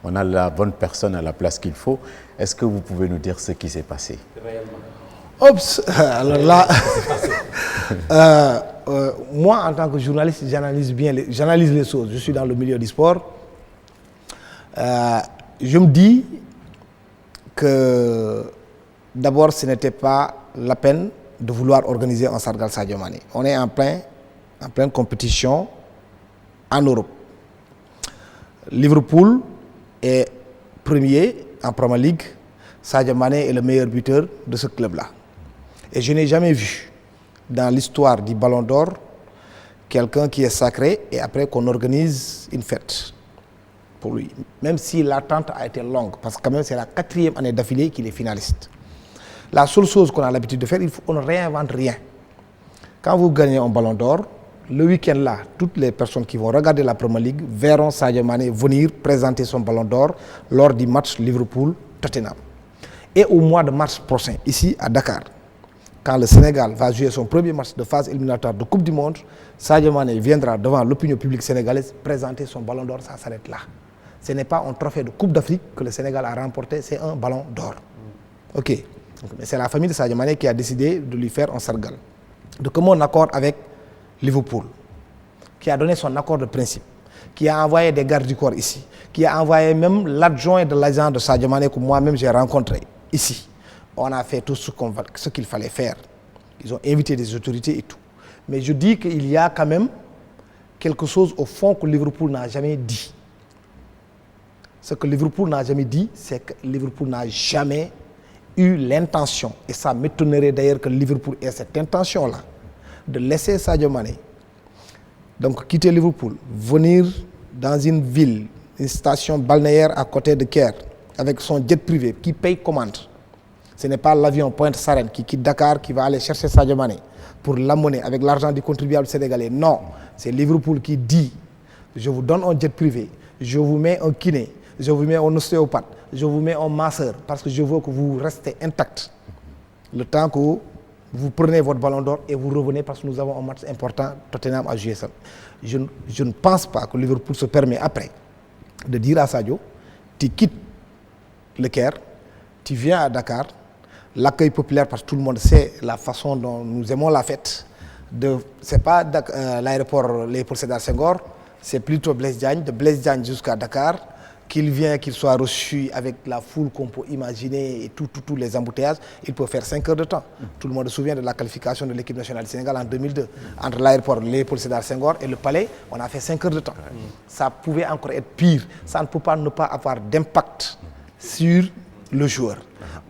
on a la bonne personne à la place qu'il faut. Est-ce que vous pouvez nous dire ce qui s'est passé? Oups, alors là, moi en tant que journaliste, j'analyse les choses. Je suis dans le milieu du sport. Je me dis que d'abord, ce n'était pas la peine de vouloir organiser un Sargal Sadio Mané. On est en pleine compétition en Europe. Liverpool est premier en Premier League. Sadio Mané est le meilleur buteur de ce club-là. Et je n'ai jamais vu dans l'histoire du Ballon d'Or quelqu'un qui est sacré et après qu'on organise une fête pour lui. Même si l'attente a été longue, parce que quand même c'est la 4e année d'affilée qu'il est finaliste. La seule chose qu'on a l'habitude de faire, on ne réinvente rien. Quand vous gagnez un Ballon d'Or, le week-end là, toutes les personnes qui vont regarder la Premier League verront Sadio Mané venir présenter son Ballon d'Or lors du match Liverpool-Tottenham. Et au mois de mars prochain, ici à Dakar, quand le Sénégal va jouer son premier match de phase éliminatoire de Coupe du Monde, Sadio Mané viendra devant l'opinion publique sénégalaise présenter son Ballon d'Or, ça s'arrête là. Ce n'est pas un trophée de Coupe d'Afrique que le Sénégal a remporté, c'est un Ballon d'Or. Ok. Mais c'est la famille de Sadio Mané qui a décidé de lui faire un sargal. De commun accord avec Liverpool, qui a donné son accord de principe, qui a envoyé des gardes du corps ici, qui a envoyé même l'adjoint de l'agent de Sadio Mané que moi-même j'ai rencontré ici. On a fait tout ce qu'il fallait faire. Ils ont invité des autorités et tout. Mais je dis qu'il y a quand même quelque chose au fond que Liverpool n'a jamais dit. Ce que Liverpool n'a jamais dit, c'est que Liverpool n'a jamais eu l'intention, et ça m'étonnerait d'ailleurs que Liverpool ait cette intention-là, de laisser Sadio Mané donc quitter Liverpool, venir dans une ville, une station balnéaire à côté de Caire, avec son jet privé qui paye commande. Ce n'est pas l'avion Pointe-Sarène qui quitte Dakar qui va aller chercher Sadio Mané pour l'amener avec l'argent du contribuable sénégalais. Non, c'est Liverpool qui dit « Je vous donne un jet privé, je vous mets un kiné, je vous mets un ostéopathe, je vous mets un masseur parce que je veux que vous restez intact le temps que vous prenez votre Ballon d'Or et vous revenez parce que nous avons un match important, Tottenham à jouer ça. » Je ne pense pas que Liverpool se permet après de dire à Sadio, tu quittes le Caire, tu viens à Dakar, l'accueil populaire parce que tout le monde sait la façon dont nous aimons la fête. Ce n'est pas l'aéroport Léopold Sédar Senghor, c'est plutôt Blaise Diagne, de Blaise Diagne jusqu'à Dakar, qu'il vienne, qu'il soit reçu avec la foule qu'on peut imaginer et tous les embouteillages, il peut faire 5 heures de temps. Tout le monde se souvient de la qualification de l'équipe nationale du Sénégal en 2002. Entre l'aéroport Léopold Sédar Senghor et le palais, on a fait 5 heures de temps. Ça pouvait encore être pire. Ça ne peut pas ne pas avoir d'impact sur le joueur.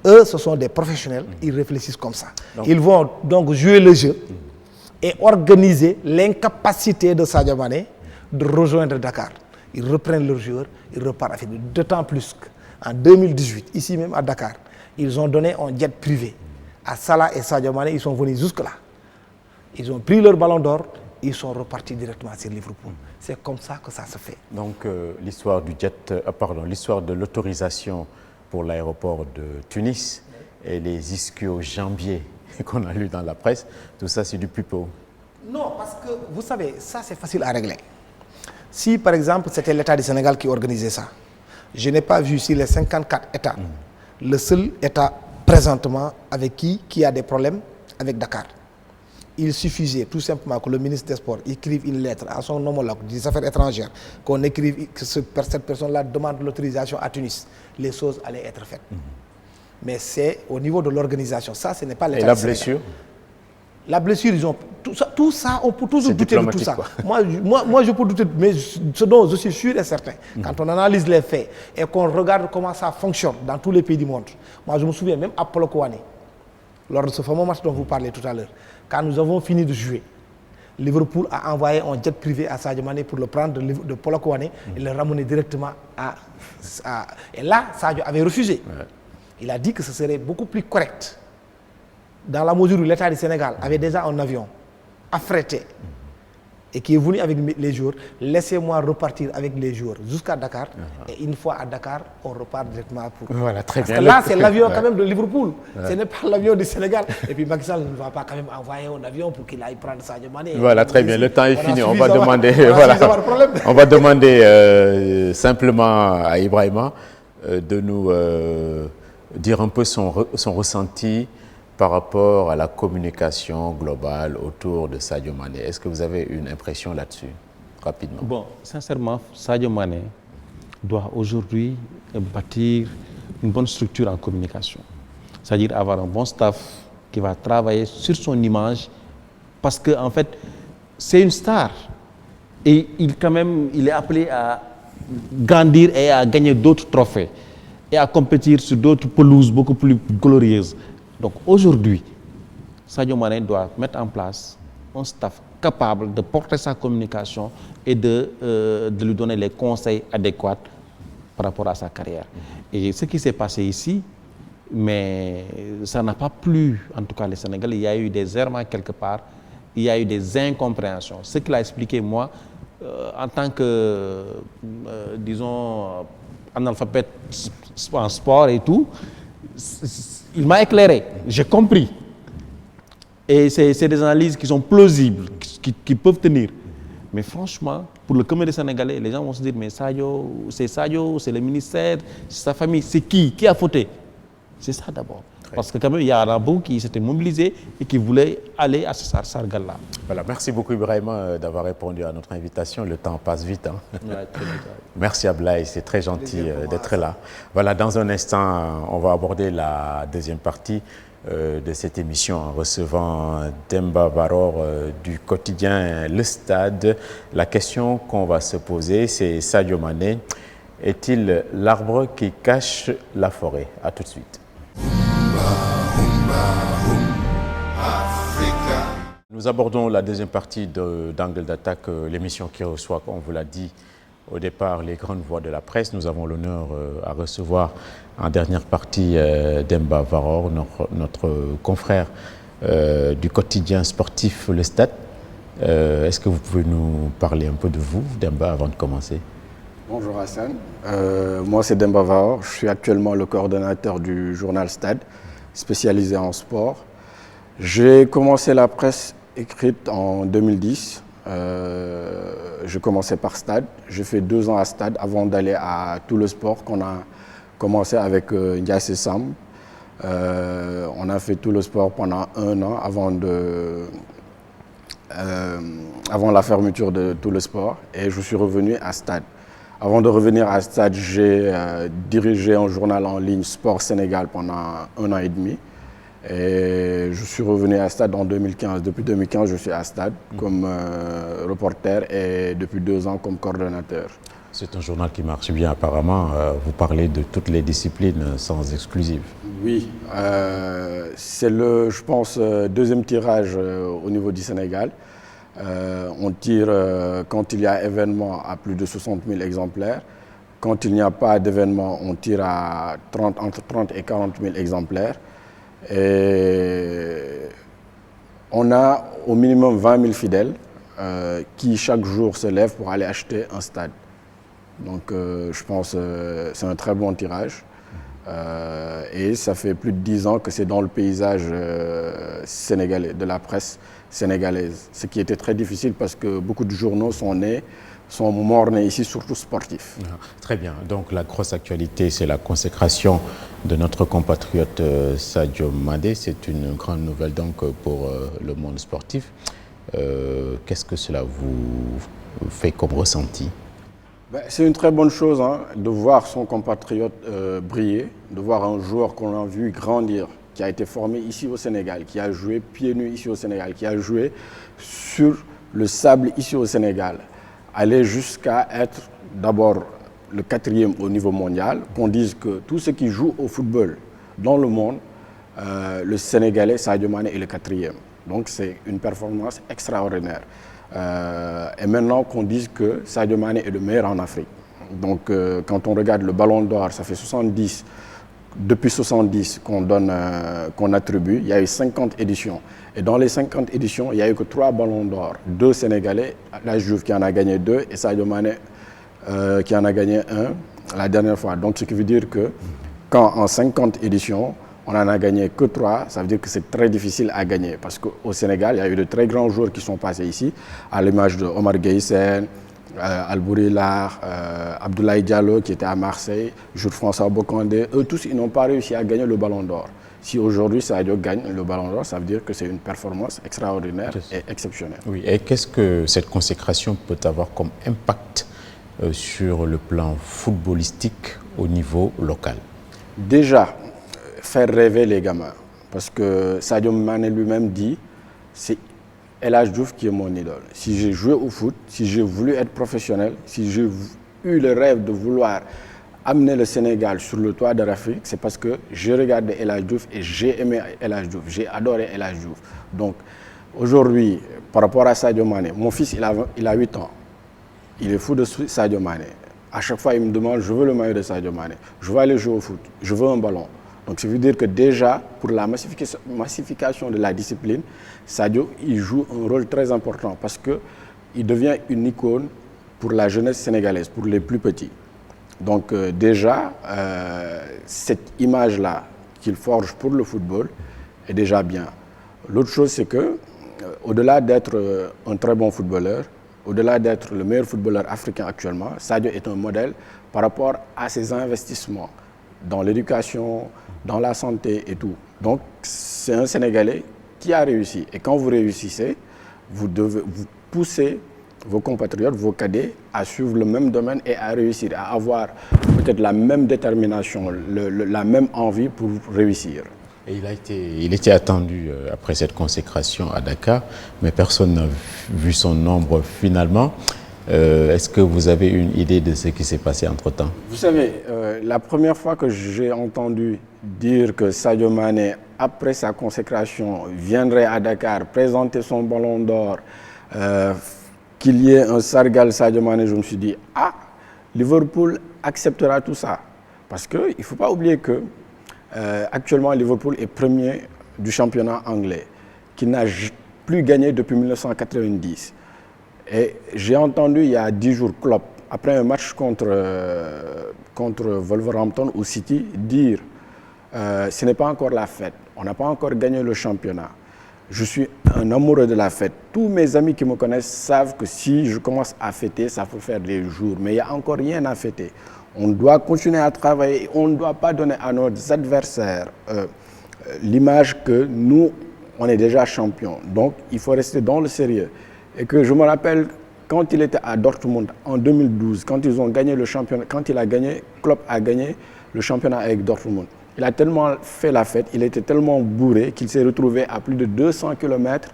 Eux, ce sont des professionnels, ils réfléchissent comme ça. Ils vont donc jouer le jeu et organiser l'incapacité de Sadio Mané de rejoindre Dakar. Ils reprennent leurs joueurs, ils repartent avec lui. D'autant plus qu'en 2018, ici même à Dakar, ils ont donné un jet privé à Salah et Sadio Mané, ils sont venus jusque-là. Ils ont pris leur Ballon d'Or, ils sont repartis directement sur Liverpool. C'est comme ça que ça se fait. Donc l'histoire du l'histoire de l'autorisation pour l'aéroport de Tunis et les ischio-jambiers qu'on a lu dans la presse, tout ça c'est du pipeau. Non, parce que vous savez, ça c'est facile à régler. Si par exemple c'était l'État du Sénégal qui organisait ça, je n'ai pas vu sur les 54 États, le seul État présentement avec qui a des problèmes avec Dakar. il suffisait tout simplement que le ministre des Sports écrive une lettre à son homologue des affaires étrangères, qu'on écrive que cette personne-là demande l'autorisation à Tunis, les choses allaient être faites. Mais c'est au niveau de l'organisation. Ça, ce n'est pas l'État. Et la blessure? La blessure, ils ont tout ça, on peut toujours douter de tout ça. Moi, je peux douter, mais ce dont je suis sûr et certain, quand on analyse les faits et qu'on regarde comment ça fonctionne dans tous les pays du monde, moi je me souviens même à Polo Kowane, lors de ce fameux match dont vous parlez tout à l'heure, quand nous avons fini de jouer, Liverpool a envoyé un jet privé à Sadio Mané pour le prendre de Polo Kowane et le ramener directement à... Et là, Sadio avait refusé. Ouais. Il a dit que ce serait beaucoup plus correct, dans la mesure où l'État du Sénégal avait déjà un avion affrété et qui est venu avec les joueurs, laissez-moi repartir avec les joueurs jusqu'à Dakar. Et une fois à Dakar, on repart directement pour... Voilà, très bien. Parce que là, c'est l'avion quand même de Liverpool. Ce n'est pas l'avion du Sénégal. Et puis Macky Sall ne va pas quand même envoyer un avion pour qu'il aille prendre Sadio Mané. Voilà, très bien. Le temps est fini. On va demander... On va demander simplement à Ibrahima de nous dire un peu son ressenti par rapport à la communication globale autour de Sadio Mané. Est-ce que vous avez une impression là-dessus, rapidement? Bon, sincèrement, Sadio Mané doit aujourd'hui bâtir une bonne structure en communication. C'est-à-dire avoir un bon staff qui va travailler sur son image parce qu'en fait, c'est une star. Et il est appelé à grandir et à gagner d'autres trophées et à compétir sur d'autres pelouses beaucoup plus glorieuses. Donc aujourd'hui, Sadio Mané doit mettre en place un staff capable de porter sa communication et de lui donner les conseils adéquats par rapport à sa carrière. Et ce qui s'est passé ici, mais ça n'a pas plu, en tout cas les Sénégalais, il y a eu des errements quelque part, il y a eu des incompréhensions. Ce qu'il a expliqué, moi, en tant que, disons, analphabète en sport et tout, il m'a éclairé, j'ai compris. Et c'est des analyses qui sont plausibles, qui peuvent tenir. Mais franchement, pour le commun des Sénégalais, les gens vont se dire, mais Sadio, c'est le ministère, c'est sa famille, c'est qui? Qui a fauté? C'est ça d'abord. Parce que quand même, il y a un bout qui s'était mobilisé et qui voulait aller à ce Sargal-là. Voilà, merci beaucoup Ibrahima d'avoir répondu à notre invitation. Le temps passe vite. Hein. Ouais, merci Ablaye, c'est très gentil d'être là. Voilà, dans un instant, on va aborder la deuxième partie de cette émission en recevant Demba Varor du quotidien Le Stade. La question qu'on va se poser, c'est Sadio Mané, est-il l'arbre qui cache la forêt? À tout de suite. Nous abordons la deuxième partie d'Angle d'attaque, l'émission qui reçoit, on vous l'a dit au départ, les grandes voix de la presse. Nous avons l'honneur à recevoir en dernière partie Demba Varor, notre confrère du quotidien sportif Le Stade. Est-ce que vous pouvez nous parler un peu de vous, Demba, avant de commencer? Bonjour Hassan, moi c'est Demba Varor, je suis actuellement le coordonnateur du journal Stade, spécialisé en sport. J'ai commencé la presse écrite en 2010. Je commençais par Stade. J'ai fait 2 ans à Stade avant d'aller à Tout le Sport qu'on a commencé avec Ndiassé Sam. On a fait Tout le Sport pendant 1 an avant la fermeture de Tout le Sport et je suis revenu à Stade. Avant de revenir à Stade, j'ai dirigé un journal en ligne Sport Sénégal pendant 1 an et demi. Et je suis revenu à Stade en 2015. Depuis 2015, je suis à Stade comme reporter et depuis 2 ans comme coordonnateur. C'est un journal qui marche bien apparemment. Vous parlez de toutes les disciplines sans exclusive. Oui, c'est le, je pense, 2e tirage au niveau du Sénégal. On tire quand il y a événement à plus de 60 000 exemplaires. Quand il n'y a pas d'événement, on tire à entre 30 et 40 000 exemplaires. Et on a au minimum 20 000 fidèles qui chaque jour se lèvent pour aller acheter un stade. Donc je pense que c'est un très bon tirage. Et ça fait plus de 10 ans que c'est dans le paysage sénégalais, de la presse sénégalaise. Ce qui était très difficile parce que beaucoup de journaux sont morts-nés ici, surtout sportifs. Très bien. Donc la grosse actualité, c'est la consécration de notre compatriote Sadio Mané. C'est une grande nouvelle donc pour le monde sportif. Qu'est-ce que cela vous fait comme ressenti? C'est une très bonne chose de voir son compatriote briller, de voir un joueur qu'on a vu grandir, qui a été formé ici au Sénégal, qui a joué pieds nus ici au Sénégal, qui a joué sur le sable ici au Sénégal, aller jusqu'à être d'abord le 4e au niveau mondial, qu'on dise que tous ceux qui jouent au football dans le monde, le Sénégalais Sadio Mané est le 4e. Donc c'est une performance extraordinaire. Et maintenant qu'on dise que Sadio Mané est le meilleur en Afrique. Donc quand on regarde le Ballon d'Or, ça fait 70, depuis 70 qu'on attribue, il y a eu 50 éditions. Et dans les 50 éditions, il n'y a eu que 3 Ballons d'Or. 2 Sénégalais, l'AS Diouf qui en a gagné 2 et Sadio Mané qui en a gagné 1 la dernière fois. Donc ce qui veut dire que quand en 50 éditions, on n'en a gagné que 3, ça veut dire que c'est très difficile à gagner. Parce qu'au Sénégal, il y a eu de très grands joueurs qui sont passés ici, à l'image de Omar Gueye, Albouri Lar, Abdoulaye Diallo qui était à Marseille, Jules François Bocandé. Eux tous, ils n'ont pas réussi à gagner le Ballon d'Or. Si aujourd'hui Sadio gagne le Ballon d'Or, ça veut dire que c'est une performance extraordinaire et exceptionnelle. Oui, et qu'est-ce que cette consécration peut avoir comme impact sur le plan footballistique au niveau local? Déjà, faire rêver les gamins. Parce que Sadio Mané lui-même dit, c'est El Hadj Diouf qui est mon idole. Si j'ai joué au foot, si j'ai voulu être professionnel, si j'ai eu le rêve de vouloir amener le Sénégal sur le toit de l'Afrique, c'est parce que j'ai regardé El Hadj Diouf et j'ai aimé El Hadj Diouf, j'ai adoré El Hadj Diouf. Donc aujourd'hui, par rapport à Sadio Mané, mon fils il a 8 ans, il est fou de Sadio Mané. À chaque fois il me demande, je veux le maillot de Sadio Mané, je veux aller jouer au foot, je veux un ballon. Donc ça veut dire que déjà, pour la massification de la discipline, Sadio il joue un rôle très important parce qu'il devient une icône pour la jeunesse sénégalaise, pour les plus petits. Donc déjà, cette image-là qu'il forge pour le football est déjà bien. L'autre chose, c'est que, au-delà d'être un très bon footballeur, au-delà d'être le meilleur footballeur africain actuellement, Sadio est un modèle par rapport à ses investissements dans l'éducation, dans la santé et tout. Donc c'est un Sénégalais qui a réussi. Et quand vous réussissez, vous poussez vos compatriotes, vos cadets à suivre le même domaine et à réussir, à avoir peut-être la même détermination, la même envie pour réussir. Et il était attendu après cette consécration à Dakar, mais personne n'a vu son ombre finalement. Est-ce que vous avez une idée de ce qui s'est passé entre-temps? Vous savez, la première fois que j'ai entendu dire que Sadio Mané, après sa consécration, viendrait à Dakar présenter son Ballon d'Or, qu'il y ait un Sargal Sadio Mané, je me suis dit, ah, Liverpool acceptera tout ça. Parce qu'il ne faut pas oublier que actuellement Liverpool est premier du championnat anglais, qui n'a plus gagné depuis 1990. Et j'ai entendu il y a 10 jours Klopp, après un match contre Wolverhampton ou City, dire ce n'est pas encore la fête, on n'a pas encore gagné le championnat. Je suis un amoureux de la fête. Tous mes amis qui me connaissent savent que si je commence à fêter, ça peut faire des jours. Mais il n'y a encore rien à fêter. On doit continuer à travailler. On ne doit pas donner à nos adversaires l'image que nous, on est déjà champions. Donc, il faut rester dans le sérieux. Et que je me rappelle, quand il était à Dortmund en 2012, quand ils ont gagné le championnat, quand il a gagné, Klopp a gagné le championnat avec Dortmund. Il a tellement fait la fête, il était tellement bourré qu'il s'est retrouvé à plus de 200 km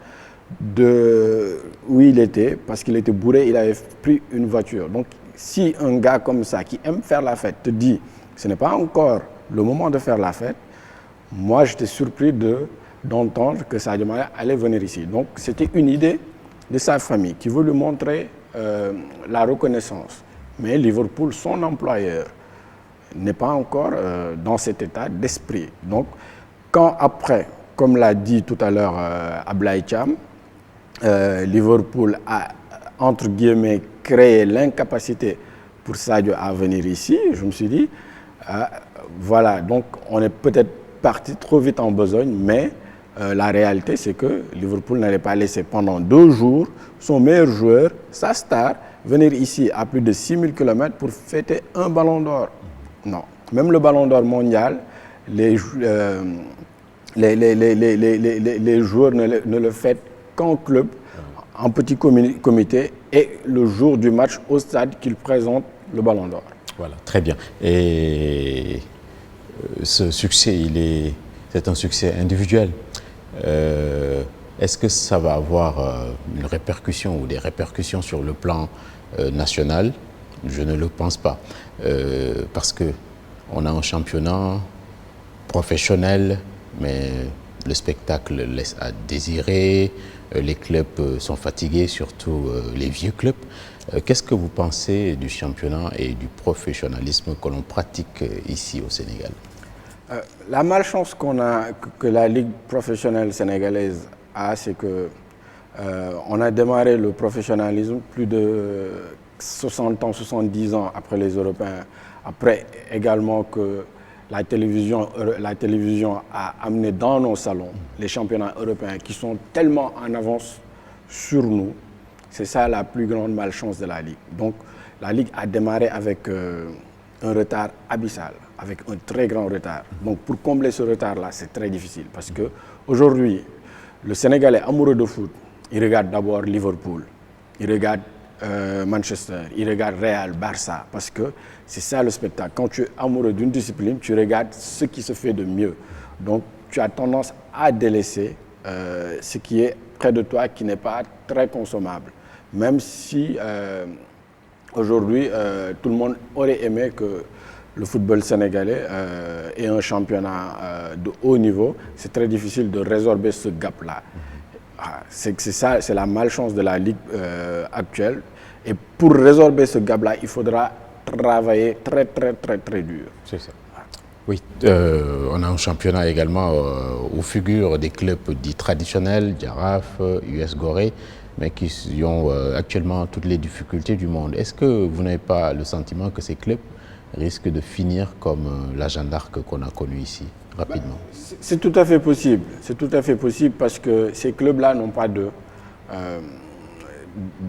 de où il était, parce qu'il était bourré, il avait pris une voiture. Donc, si un gars comme ça, qui aime faire la fête, te dit que ce n'est pas encore le moment de faire la fête, moi, j'étais surpris d'entendre que Sadio Mané allait venir ici. Donc, c'était une idée de sa famille qui veut lui montrer la reconnaissance. Mais Liverpool, son employeur, n'est pas encore dans cet état d'esprit. Donc, quand après, comme l'a dit tout à l'heure Ablaye Thiam, Liverpool a, entre guillemets, créé l'incapacité pour Sadio à venir ici, je me suis dit, voilà, donc on est peut-être parti trop vite en besogne, mais la réalité, c'est que Liverpool n'allait pas laisser pendant 2 jours son meilleur joueur, sa star, venir ici à plus de 6000 km pour fêter un ballon d'or. Non. Même le ballon d'or mondial, les joueurs ne le fêtent qu'en club, en petit comité, et le jour du match au stade qu'ils présentent le ballon d'or. Voilà, très bien. Et ce succès, c'est un succès individuel. Est-ce que ça va avoir une répercussion ou des répercussions sur le plan national? Je ne le pense pas. Parce qu'on a un championnat professionnel, mais le spectacle laisse à désirer, les clubs sont fatigués, surtout les vieux clubs. Qu'est-ce que vous pensez du championnat et du professionnalisme que l'on pratique ici au Sénégal? La malchance que la Ligue professionnelle sénégalaise a, c'est que on a démarré le professionnalisme plus de 60 ans, 70 ans après les Européens. Après également que la télévision a amené dans nos salons les championnats européens qui sont tellement en avance sur nous. C'est ça la plus grande malchance de la Ligue. Donc la Ligue a démarré avec un retard abyssal, avec un très grand retard. Donc pour combler ce retard-là, c'est très difficile parce qu'aujourd'hui, le Sénégalais amoureux de foot, il regarde d'abord Liverpool, il regarde Manchester, il regarde Real, Barça, parce que c'est ça le spectacle. Quand tu es amoureux d'une discipline, tu regardes ce qui se fait de mieux. Donc tu as tendance à délaisser ce qui est près de toi, qui n'est pas très consommable. Même si aujourd'hui, tout le monde aurait aimé que le football sénégalais ait un championnat de haut niveau, c'est très difficile de résorber ce gap-là. C'est la malchance de la Ligue actuelle. Et pour résorber ce gap-là, il faudra travailler très dur. C'est ça. Oui, on a un championnat également où figurent des clubs dits traditionnels, Jaraaf, US Gorée, mais qui ont actuellement toutes les difficultés du monde. Est-ce que vous n'avez pas le sentiment que ces clubs risquent de finir comme la Jeanne d'Arc qu'on a connue ici, rapidement? C'est tout à fait possible. C'est tout à fait possible parce que ces clubs-là n'ont pas de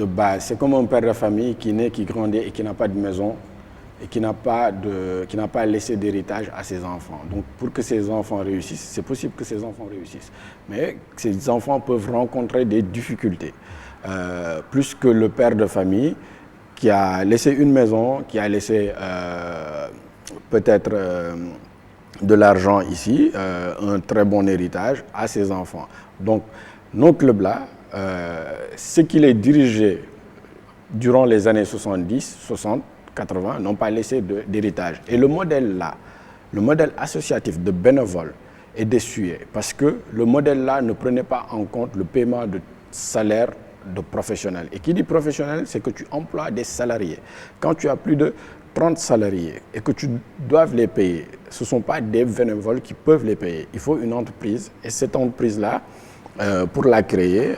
base. C'est comme un père de famille qui naît, qui grandit et qui n'a pas de maison et qui n'a pas laissé d'héritage à ses enfants. Donc pour que ces enfants réussissent, c'est possible que ces enfants réussissent. Mais ces enfants peuvent rencontrer des difficultés. Plus que le père de famille qui a laissé une maison, qui a laissé peut-être de l'argent ici, un très bon héritage à ses enfants. Donc nos clubs-là, ceux qui les dirigeaient durant les années 70, 60, 80, n'ont pas laissé d'héritage. Et le modèle-là, le modèle associatif de bénévoles est désuet parce que le modèle-là ne prenait pas en compte le paiement de salaire de professionnels. Et qui dit professionnel, c'est que tu emploies des salariés. Quand tu as plus de 30 salariés et que tu dois les payer, ce ne sont pas des bénévoles qui peuvent les payer. Il faut une entreprise et cette entreprise-là, pour la créer,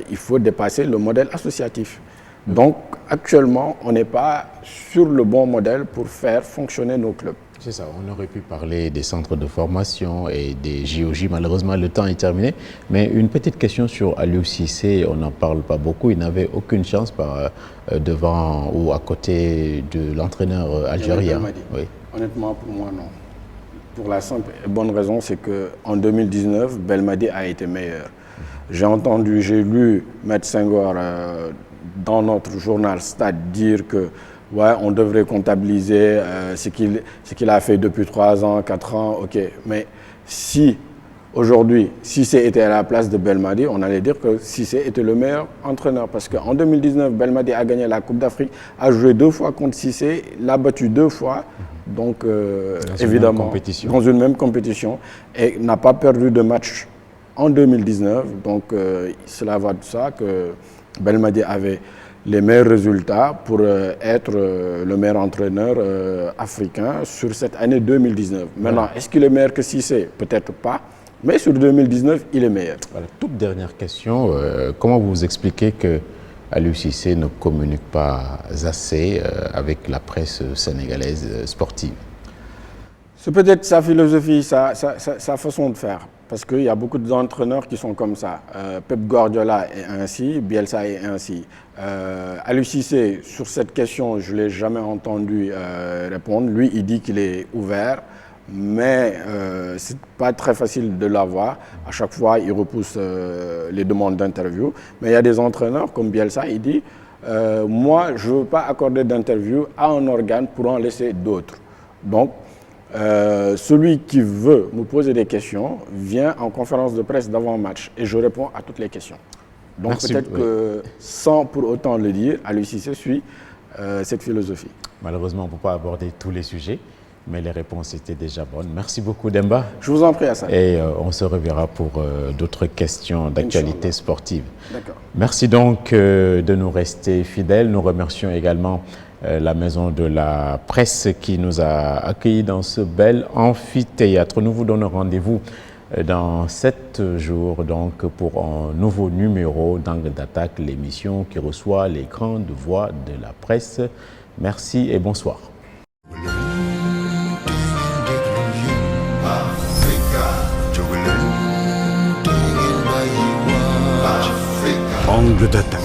il faut dépasser le modèle associatif. Donc actuellement, on n'est pas sur le bon modèle pour faire fonctionner nos clubs. C'est ça, on aurait pu parler des centres de formation et des JOJ. Malheureusement, le temps est terminé. Mais une petite question sur Aliou Cissé, on n'en parle pas beaucoup. Il n'avait aucune chance devant ou à côté de l'entraîneur algérien. Oui. Honnêtement, pour moi, non. Pour la simple et bonne raison, c'est qu'en 2019, Belmadi a été meilleur. J'ai lu Maître Senghor dans notre journal Stade dire que ouais, on devrait comptabiliser ce qu'il a fait depuis 3 ans, 4 ans, ok. Mais si aujourd'hui, Cissé était à la place de Belmadi, on allait dire que Cissé était le meilleur entraîneur. Parce qu'en 2019, Belmadi a gagné la Coupe d'Afrique, a joué 2 fois contre Cissé, l'a battu 2 fois. Donc évidemment, dans une même compétition, et n'a pas perdu de match en 2019. Donc cela va de ça que Belmadi avait les meilleurs résultats pour être le meilleur entraîneur africain sur cette année 2019. Maintenant, est-ce qu'il est meilleur que Cissé? Peut-être pas, mais sur 2019, il est meilleur. Voilà, toute dernière question, comment vous expliquez que Aliou Cissé ne communique pas assez avec la presse sénégalaise sportive? C'est peut-être sa philosophie, sa façon de faire. Parce qu'il y a beaucoup d'entraîneurs qui sont comme ça. Pep Guardiola est ainsi, Bielsa est ainsi. Aliou Cissé, sur cette question, je ne l'ai jamais entendu répondre. Lui, il dit qu'il est ouvert, mais ce n'est pas très facile de l'avoir. À chaque fois, il repousse les demandes d'interview. Mais il y a des entraîneurs comme Bielsa, il dit moi, je ne veux pas accorder d'interview à un organe pour en laisser d'autres. Donc, celui qui veut me poser des questions vient en conférence de presse d'avant-match et je réponds à toutes les questions. Donc peut-être que sans pour autant le dire, Aliou Cissé suit cette philosophie. Malheureusement, on ne peut pas aborder tous les sujets, mais les réponses étaient déjà bonnes. Merci beaucoup Demba. Je vous en prie Hassan. Et on se reverra pour d'autres questions d'actualité sportive. D'accord. Merci donc de nous rester fidèles. Nous remercions également la Maison de la Presse qui nous a accueillis dans ce bel amphithéâtre. Nous vous donnons rendez-vous dans 7 jours donc pour un nouveau numéro d'Angle d'attaque, l'émission qui reçoit les grandes voix de la presse. Merci et bonsoir. Angle d'attaque.